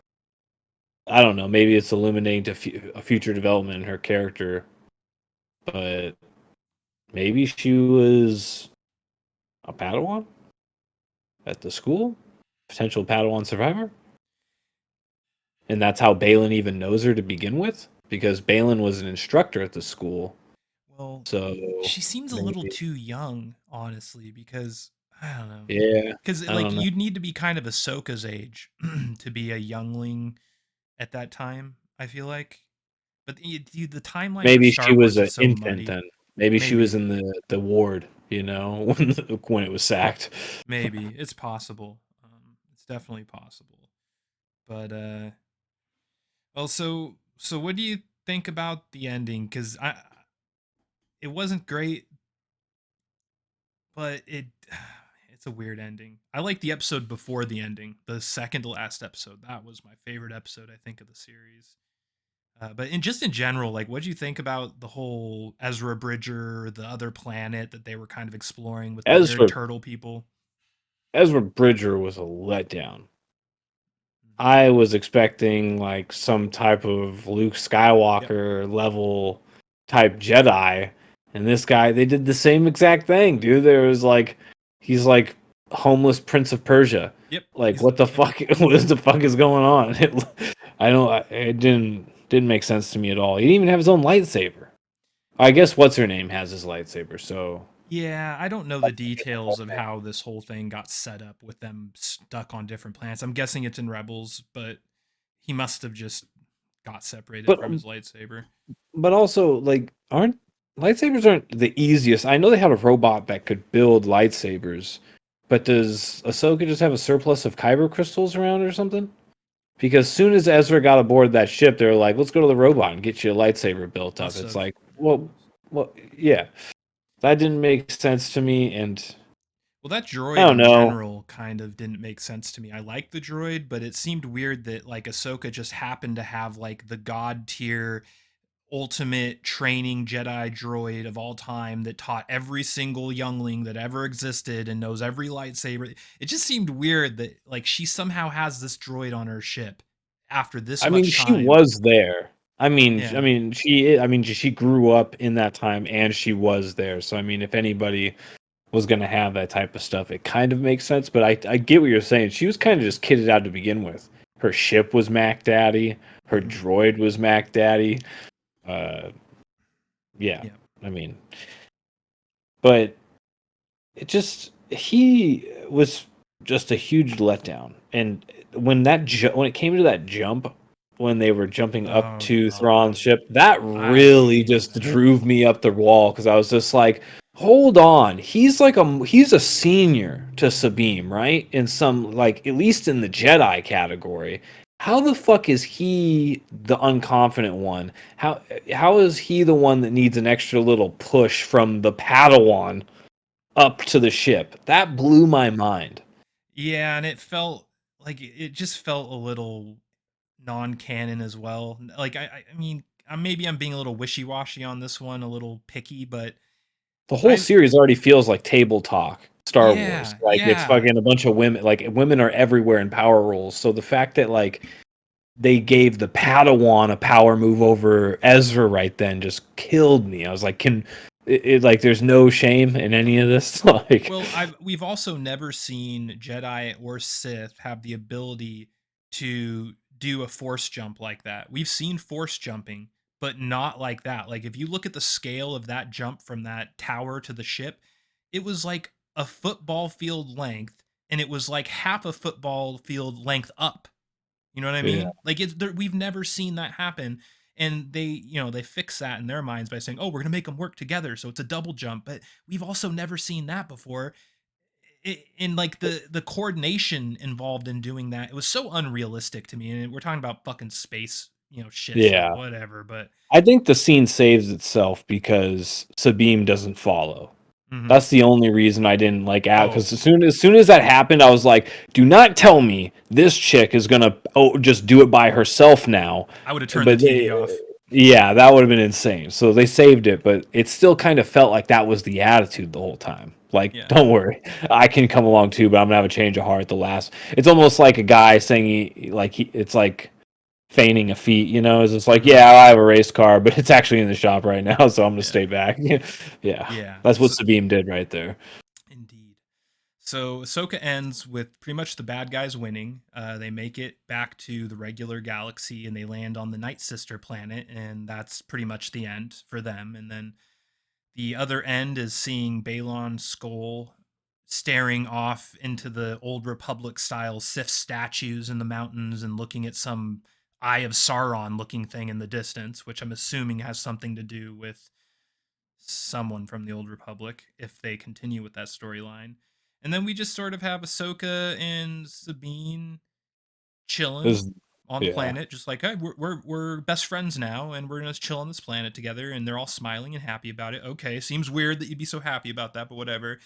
I don't know, maybe it's illuminating to a future development in her character, but maybe she was a Padawan at the school, potential Padawan survivor, and that's how Balin even knows her to begin with, because Balin was an instructor at the school. Well, So she seems a little maybe, too young, honestly, because I don't know. yeah, Because I like don't know. you'd need to be kind of Ahsoka's age to be a youngling at that time. I feel like, but the timeline for Maybe she Star was Wars an is so infant muddy. then. Maybe she was Maybe, in the ward, when it was sacked. maybe it's possible. It's definitely possible. But well, so what do you think about the ending? Because it wasn't great, but it's a weird ending. I like the episode before the ending, the second to last episode. That was my favorite episode, I think, of the series. But just in general, like, what do you think about the whole Ezra Bridger, the other planet that they were kind of exploring with the weird Ezra turtle people? Ezra Bridger was a letdown. Mhm. I was expecting like some type of Luke Yep. Skywalker level type Jedi, and this guy, they did the same exact thing, dude. There was like, he's like homeless Prince of Persia. Yep. Like, He's what the yep. fuck? What the fuck is going on? I don't. It didn't make sense to me at all. He didn't even have his own lightsaber. I guess what's her name has his lightsaber, so Yeah, I don't know the that's gonna get the details whole of thing. how this whole thing got set up with them stuck on different planets. I'm guessing it's in Rebels, but he must have just got separated But from his lightsaber. also, like, aren't lightsabers aren't the easiest. I know they had a robot that could build lightsabers, but does Ahsoka just have a surplus of kyber crystals around or something? Because soon as Ezra got aboard that ship, they were like, "Let's go to the robot and get you a lightsaber built up." Must It's have. like, well, yeah, that didn't make sense to me, and Well, that I droid don't in know. general kind of didn't make sense to me. I like the droid, but it seemed weird that like Ahsoka just happened to have like the god tier ultimate training Jedi droid of all time that taught every single youngling that ever existed and knows every lightsaber. It just seemed weird that like she somehow has this droid on her ship after this I mean, much she time. was there. Yeah. She grew up in that time, and she was there. So I mean, if anybody was going to have that type of stuff, it kind of makes sense. But I get what you're saying. She was kind of just kitted out to begin with. Her ship was Mac Daddy. Her Hmm. droid was Mac Daddy. Uh, yeah, Yeah. I mean, but he was just a huge letdown. And when it came to that jump, when they were jumping up Oh to Thrawn's God. ship, that I really hated just that. drove me up the wall, because I was just like, hold on, he's a senior to Sabine, right? In some, like, at least in the Jedi category. How the fuck is he the unconfident one? How is he the one that needs an extra little push from the Padawan up to the ship? That blew my mind. Yeah, and it felt like it just felt a little non-canon as well. Like I mean, maybe I'm being a little wishy-washy on this one, a little picky, but The whole I series already feels like table talk Star Wars. yeah, Like, it's yeah. fucking a bunch of women. Like, women are everywhere in power roles. So the fact that, like, they gave the Padawan a power move over Ezra right then just killed me. I was like, like, there's no shame in any of this? Like, Well, we've also never seen Jedi or Sith have the ability to do a force jump like that. We've seen force jumping, but not like that. Like if you look at the scale of that jump from that tower to the ship, it was like a football field length and it was like half a football field length up. You know what I yeah, mean? Like we've never seen that happen, and they fix that in their minds by saying, "Oh, we're gonna make them work together, so it's a double jump." But we've also never seen that before. In like the coordination involved in doing that, it was so unrealistic to me. And we're talking about fucking space, shit. So yeah. whatever. But I think the scene saves itself because Sabine doesn't follow. Mm-hmm. That's the only reason I didn't like out, because as soon as that happened, I was like, do not tell me this chick is gonna just do it by herself now. I would have turned the But TV off. yeah, that would have been insane. So they saved it, but it still kind of felt like that was the attitude the whole time. Like, Yeah. don't worry, I can come along too, but I'm gonna have a change of heart. It's almost like a guy saying it's like feigning a feat, It's just like, Mm-hmm. yeah, I have a race car, but it's actually in the shop right now, so I'm gonna Yeah. stay back. Yeah, Yeah. that's what So, Sabine did right there. indeed. So Ahsoka ends with pretty much the bad guys winning. They make it back to the regular galaxy and they land on the Night Sister planet, and that's pretty much the end for them. And then the other end is seeing Balon Skull staring off into the old Republic style Sith statues in the mountains and looking at some Eye of Sauron looking thing in the distance, which I'm assuming has something to do with someone from the old Republic if they continue with that storyline. And then we just sort of have Ahsoka and Sabine chilling This, on the yeah, planet, just like, hey, we're best friends now, and we're gonna chill on this planet together, and they're all smiling and happy about it. Okay, seems weird that you'd be so happy about that, but whatever.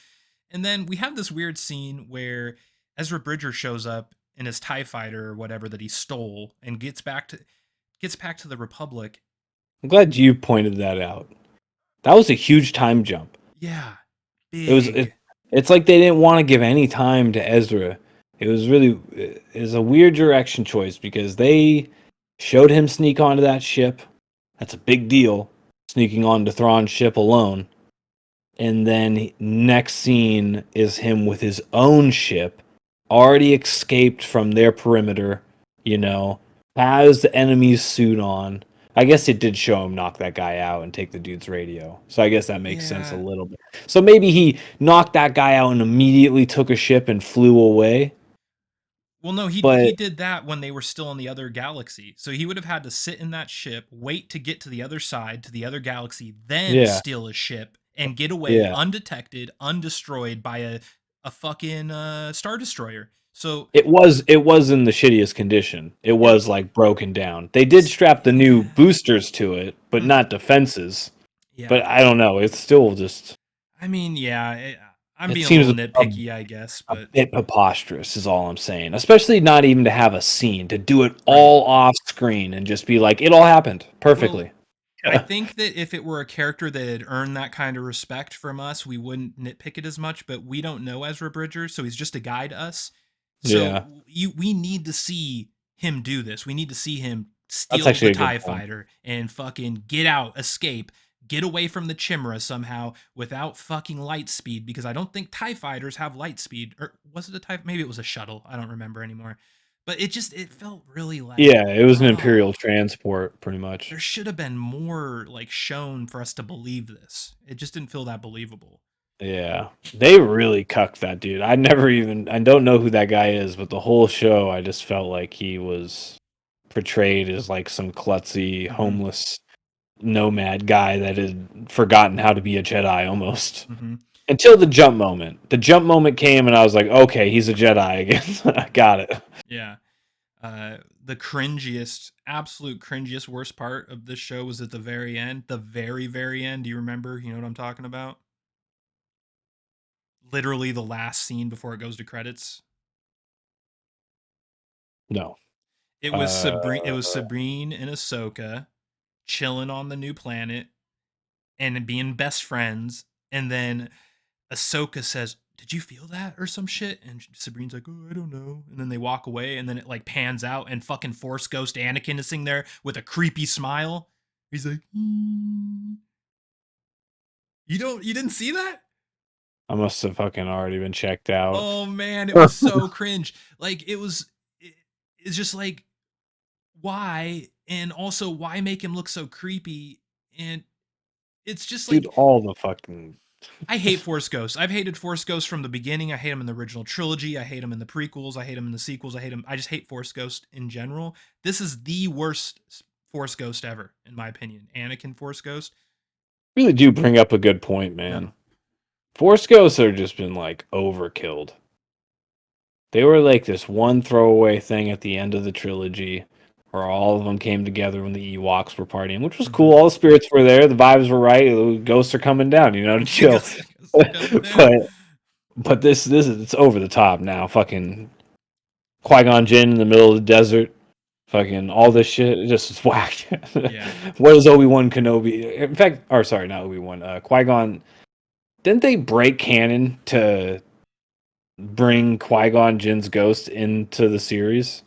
And then we have this weird scene where Ezra Bridger shows up in his TIE fighter or whatever that he stole and gets back to the Republic. I'm glad you pointed that out. That was a huge time jump. Yeah, It was it, big. it's like they didn't want to give any time to Ezra. It was a weird direction choice because they showed him sneak onto that ship. That's a big deal, sneaking onto Thrawn's ship alone. And then next scene is him with his own ship, already escaped from their perimeter, you know, has the enemy's suit on. I guess it did show him knock that guy out and take the dude's radio. So I guess that makes sense a Yeah. little bit. So maybe he knocked that guy out and immediately took a ship and flew away. Well, no, he But did that when they were still in the other galaxy. So he would have had to sit in that ship, wait to get to the other side, to the other galaxy, then yeah, steal a ship and get away yeah. undetected, undestroyed by a fucking star destroyer. So It was in the shittiest condition. It it, was like broken down. They did strap the new yeah, boosters to it, but mhm, not defenses. yeah. But I don't know. It's still just I mean, yeah, I'm it being a little seems nitpicky, I guess, a but bit preposterous is all I'm saying. Especially not even to have a scene, to do it right. all off screen and just be like, it all happened Well, perfectly. I think that if it were a character that had earned that kind of respect from us, we wouldn't nitpick it as much. But we don't know Ezra Bridger, so he's just a guy to us. So Yeah. we need to see him do this. We need to see him That's steal the actually a good Tie point. Fighter and fucking get out, escape, get away from the Chimera somehow without fucking light speed. Because I don't think Tie Fighters have light speed. Or was it a Tie? Maybe it was a shuttle. I don't remember anymore. But it felt really like, Yeah, it was an oh, Imperial transport, pretty much. there should have been more like shown for us to believe this. It just didn't feel that believable. Yeah, they really cucked that dude. I don't know who that guy is, but the whole show, I just felt like he was portrayed as like some klutzy, Mm-hmm. homeless nomad guy that had forgotten how to be a Jedi almost. Mm-hmm. Until the jump moment. The jump moment came, and I was like, okay, he's a Jedi again. I got it. Yeah. The cringiest, absolute cringiest, worst part of this show was at the very end. The very, very end. Do you remember? You know what I'm talking about? Literally the last scene before it goes to credits. No. It was Uh, Sabrina. It was Sabrine and Ahsoka chilling on the new planet and being best friends. And then Ahsoka says, "Did you feel that?" or some shit, and Sabrine's like, "Oh, I don't know." And then they walk away, and then it like pans out, and fucking Force Ghost Anakin is sitting there with a creepy smile. He's like, You didn't see that? I must have fucking already been checked out. Oh man, it was so cringe. Like it's just like why, and also why make him look so creepy, and it's just Dude, like all the fucking I hate Force Ghosts. I've hated Force Ghosts from the beginning. I hate him in the original trilogy. I hate him in the prequels. I hate him in the sequels. I hate him. I just hate Force Ghost in general. This is the worst Force Ghost ever, in my opinion. Anakin Force Ghost. really do bring up a good point, Yeah. man. Force Ghosts are just been like overkilled. They were like this one throwaway thing at the end of the trilogy where all of them came together when the Ewoks were partying, which was Mm-hmm. cool. All the spirits were there, the vibes were right, the ghosts are coming down, to chill. God damn. but this is it's over the top now. Fucking Qui-Gon Jinn in the middle of the desert. Fucking all this shit, it just is whack. Yeah. What is Obi-Wan Kenobi? In fact, or sorry, not Obi-Wan. Qui-Gon. Didn't they break canon to bring Qui-Gon Jinn's ghost into the series?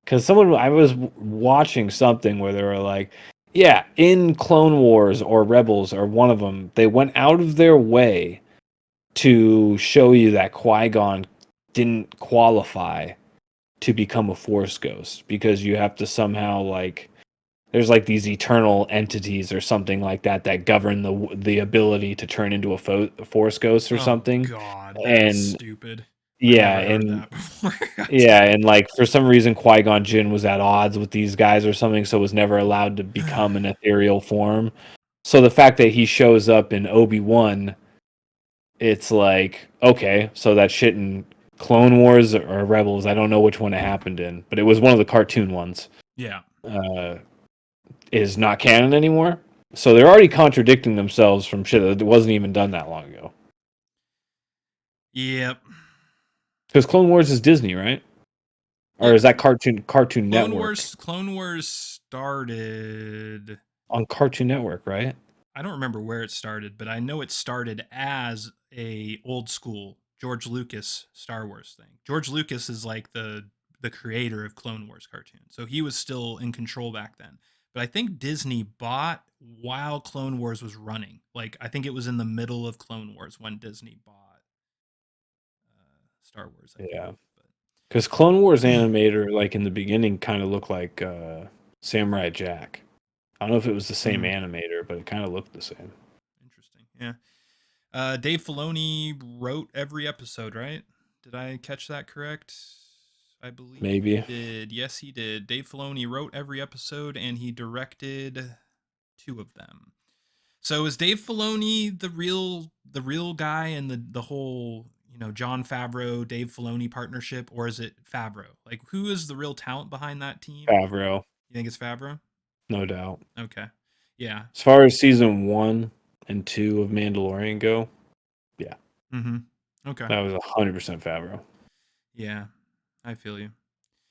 Because I was watching something where they were like, yeah, in Clone Wars or Rebels or one of them, they went out of their way to show you that Qui-Gon didn't qualify to become a Force ghost because you have to somehow like there's like these eternal entities or something like that that govern the ability to turn into a Force ghost or Oh something. God, that is And stupid. I've yeah, never heard and that before. yeah, and like for some reason Qui-Gon Jinn was at odds with these guys or something, so was never allowed to become an ethereal form. So the fact that he shows up in Obi-Wan, it's like, okay, so that shit in Clone Wars or Rebels, I don't know which one it happened in, but it was one of the cartoon ones. Yeah. Uh, is not canon anymore. So they're already contradicting themselves from shit that wasn't even done that long ago. Yep. Because Clone Wars is Disney, right? Or Yeah. is that Cartoon Clone Network? Wars. Clone Wars started. On Cartoon Network, right? I don't remember where it started, but I know it started as a old school George Lucas Star Wars thing. George Lucas is like the creator of Clone Wars cartoon, so he was still in control back then. But I think Disney bought while Clone Wars was running. Like I think it was in the middle of Clone Wars when Disney bought Star Wars. I Yeah. believe, Because Clone Wars animator, like in the beginning, kind of looked like Samurai Jack. I don't know if it was the same but animator, but it kind of looked the same. interesting. Yeah. Dave Filoni wrote every episode, right? Did I catch that correct? I believe he Maybe did. Yes, he did. Dave Filoni wrote every episode and he directed 2 of them. So is Dave Filoni the real guy in the whole, John Favreau, Dave Filoni partnership, or is it Favreau? Like who is the real talent behind that team? Favreau, You think it's Favreau? no doubt. Okay. Yeah. As far as season 1 and 2 of Mandalorian go, yeah, Mhm. Okay. that was 100% Favreau. Yeah. I feel you.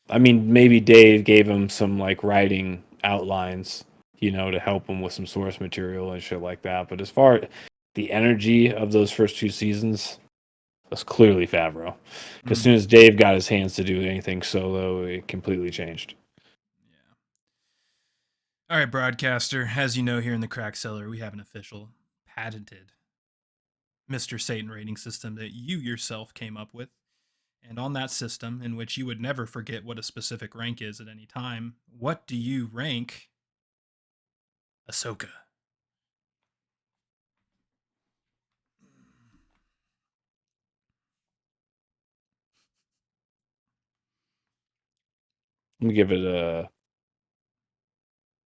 I mean, maybe Dave gave him some like writing outlines, to help him with some source material and shit like that. But as far as the energy of those first 2 seasons, that's clearly Favreau. Because as Mm. soon as Dave got his hands to do anything solo, it completely changed. Yeah. All right, broadcaster. As you know, here in the Crack Cellar, we have an official, patented Mr. Satan rating system that you yourself came up with. And on that system, in which you would never forget what a specific rank is at any time, what do you rank Ahsoka? Let me give it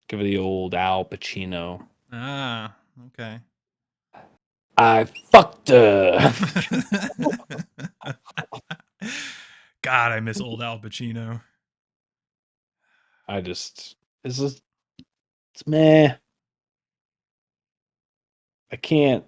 the old Al Pacino. Ah, okay. I fucked her. God, I miss old Al Pacino. I just it's meh. I can't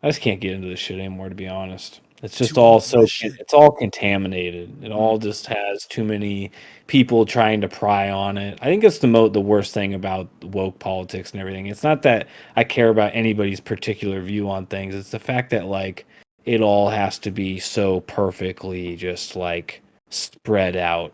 I just can't get into this shit anymore, to be honest. It's just Too all old for so this shit. it's all contaminated. It Mm, all just has too many people trying to pry on it. I think that's the worst thing about woke politics and everything. It's not that I care about anybody's particular view on things. It's the fact that like it all has to be so perfectly just like spread out.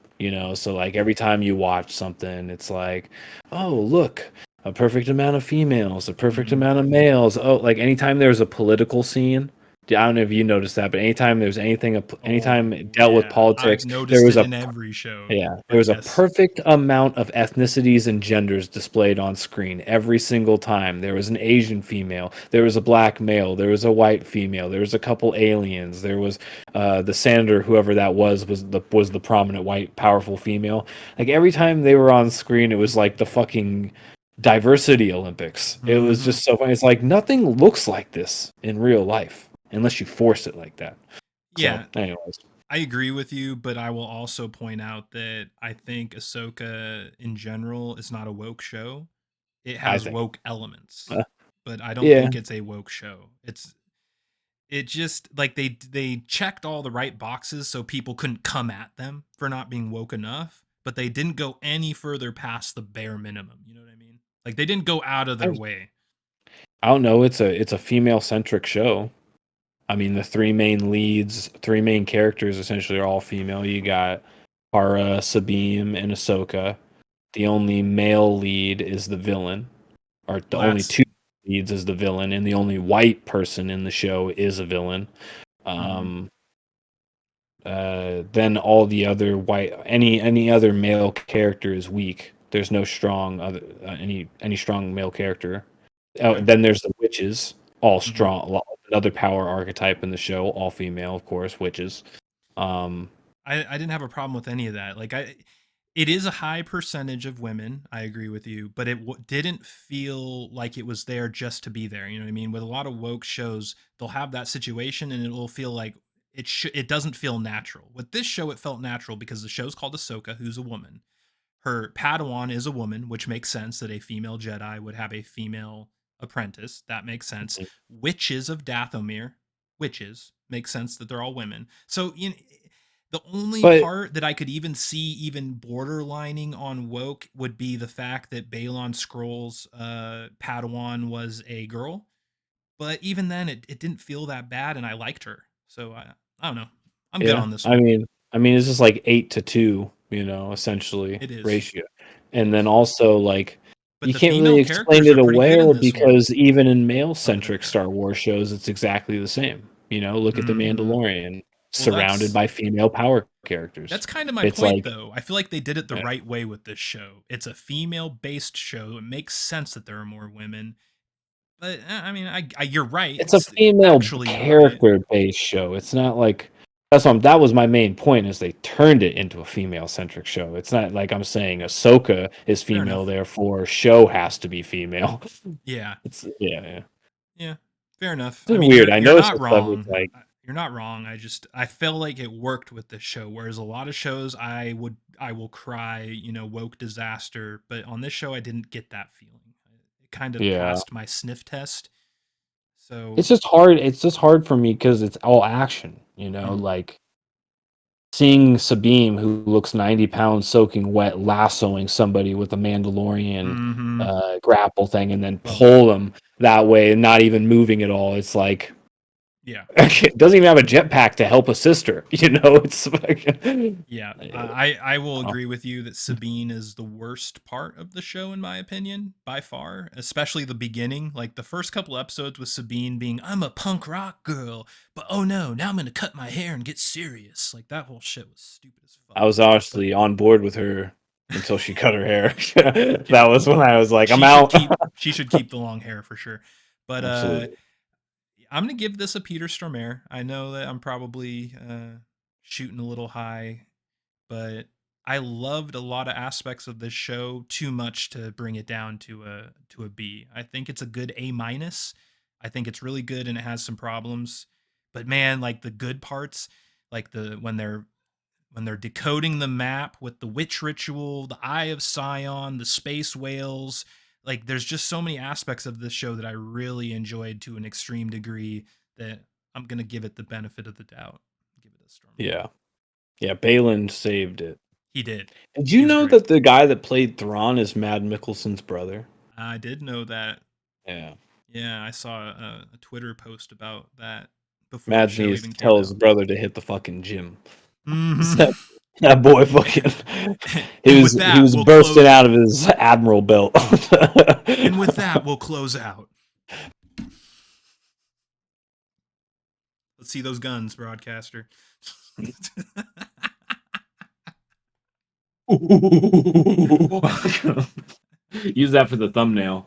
So like every time you watch something, it's like, oh look, a perfect amount of females, a perfect mm-hmm. amount of males. Oh, like anytime there's a political scene, I don't know if you noticed that, but anytime there's anytime it Oh, dealt with yeah. I've politics, there noticed was it a in every show. yeah, there But was a yes. perfect amount of ethnicities and genders displayed on screen every single time. There was an Asian female, there was a black male, there was a white female, there was a couple aliens, there was the senator, whoever that was the prominent white powerful female. Like every time they were on screen, it was like the fucking diversity Olympics. It was Mm-hmm. just so funny. It's like nothing looks like this in real life unless you force it like that. So, Yeah, anyways, I agree with you, but I will also point out that I think Ahsoka in general is not a woke show. It I has think. woke elements, but I don't Yeah. think it's a woke show. It just like they checked all the right boxes so people couldn't come at them for not being woke enough, but they didn't go any further past the bare minimum. You know what I mean? Like they didn't go out of their way. I don't know. It's a female centric show. I mean, the three main characters essentially are all female. You got Hara, Sabine, and Ahsoka. The only male lead is the villain, or the Well, only that's two leads is the villain, and the only white person in the show is a villain. mm-hmm. Then all the other any other male character is weak. There's no strong other any strong male character. Okay. Then there's the witches, all Mm-hmm. strong. Another power archetype in the show, all female, of course, witches. Um, I didn't have a problem with any of that. Like it is a high percentage of women. I agree with you, but it didn't feel like it was there just to be there. You know what I mean? With a lot of woke shows, they'll have that situation, and it will feel like it doesn't feel natural. With this show, it felt natural because the show's called Ahsoka, who's a woman. Her Padawan is a woman, which makes sense that a female Jedi would have a female apprentice. That makes sense. Witches of Dathomir, witches, makes sense that they're all women. So the only but part that I could even see even borderlining on woke would be the fact that Balon Scroll's Padawan was a girl. But even then, it didn't feel that bad, and I liked her. So I don't know. I'm good yeah, on this I one. mean, it's just like 8-2, essentially It is. ratio, and then also like But you the can't really female explain characters it are pretty good in away this one. because even in male Other than centric her. Star Wars shows, it's exactly the same. Look at the Mm-hmm. Mandalorian, Well, surrounded by female power characters. that's kind of my It's point, like, though. I feel like they did it the yeah. right way with this show. It's a female-based show. It makes sense that there are more women. But I mean, you're right. It's a female Factually, you're right. character-based show. It's not like that was my main point is they turned it into a female-centric show. It's not like I'm saying Ahsoka is Fair female, enough. therefore show has to be female. Yeah. It's yeah. Yeah. Fair enough. It's I mean, weird. I you're noticed not the stuff. It's wrong. like, You're not wrong. I feel like it worked with this show. Whereas a lot of shows, I will cry, woke disaster. But on this show, I didn't get that feeling. It kind of yeah, passed my sniff test. So. it's just hard. It's just hard for me because it's all action. Mhm. Like seeing Sabine, who looks 90 pounds soaking wet, lassoing somebody with a Mandalorian Mhm. grapple thing, and then Love it. pull them that way and not even moving at all. It's like Yeah. it doesn't even have a jetpack to help a sister. It's like, Yeah, I will oh, agree with you that Sabine is the worst part of the show in my opinion, by far. Especially the beginning, like the first couple episodes with Sabine being, "I'm a punk rock girl, but oh no, now I'm gonna cut my hair and get serious." Like that whole shit was stupid as I fuck. was But honestly on board with her until she cut her hair. yeah, That was when I was like, I'm she should out. keep the long hair for sure. But Absolutely. I'm gonna give this a Peter Stormare. I know that I'm probably shooting a little high, but I loved a lot of aspects of this show too much to bring it down to a B. I think it's a good A minus. I think it's really good and it has some problems. But man, like the good parts, like when they're decoding the map with the witch ritual, the Eye of Sion, the space whales, like there's just so many aspects of this show that I really enjoyed to an extreme degree that I'm gonna give it the benefit of the doubt. Give it a storm. Yeah. Yeah, Balin saved it. He did. Did He you was know great. that the guy that played Thrawn is Mad Mikkelsen's brother? I did know that. Yeah. Yeah, I saw a Twitter post about that before the Mads show needs even to came tell his out. brother to hit the fucking gym. Hmm. that, that boy fucking And with he that, was we'll bursting close. out of his admiral belt. And with that, we'll close out. Let's see those guns, broadcaster. Use that for the thumbnail.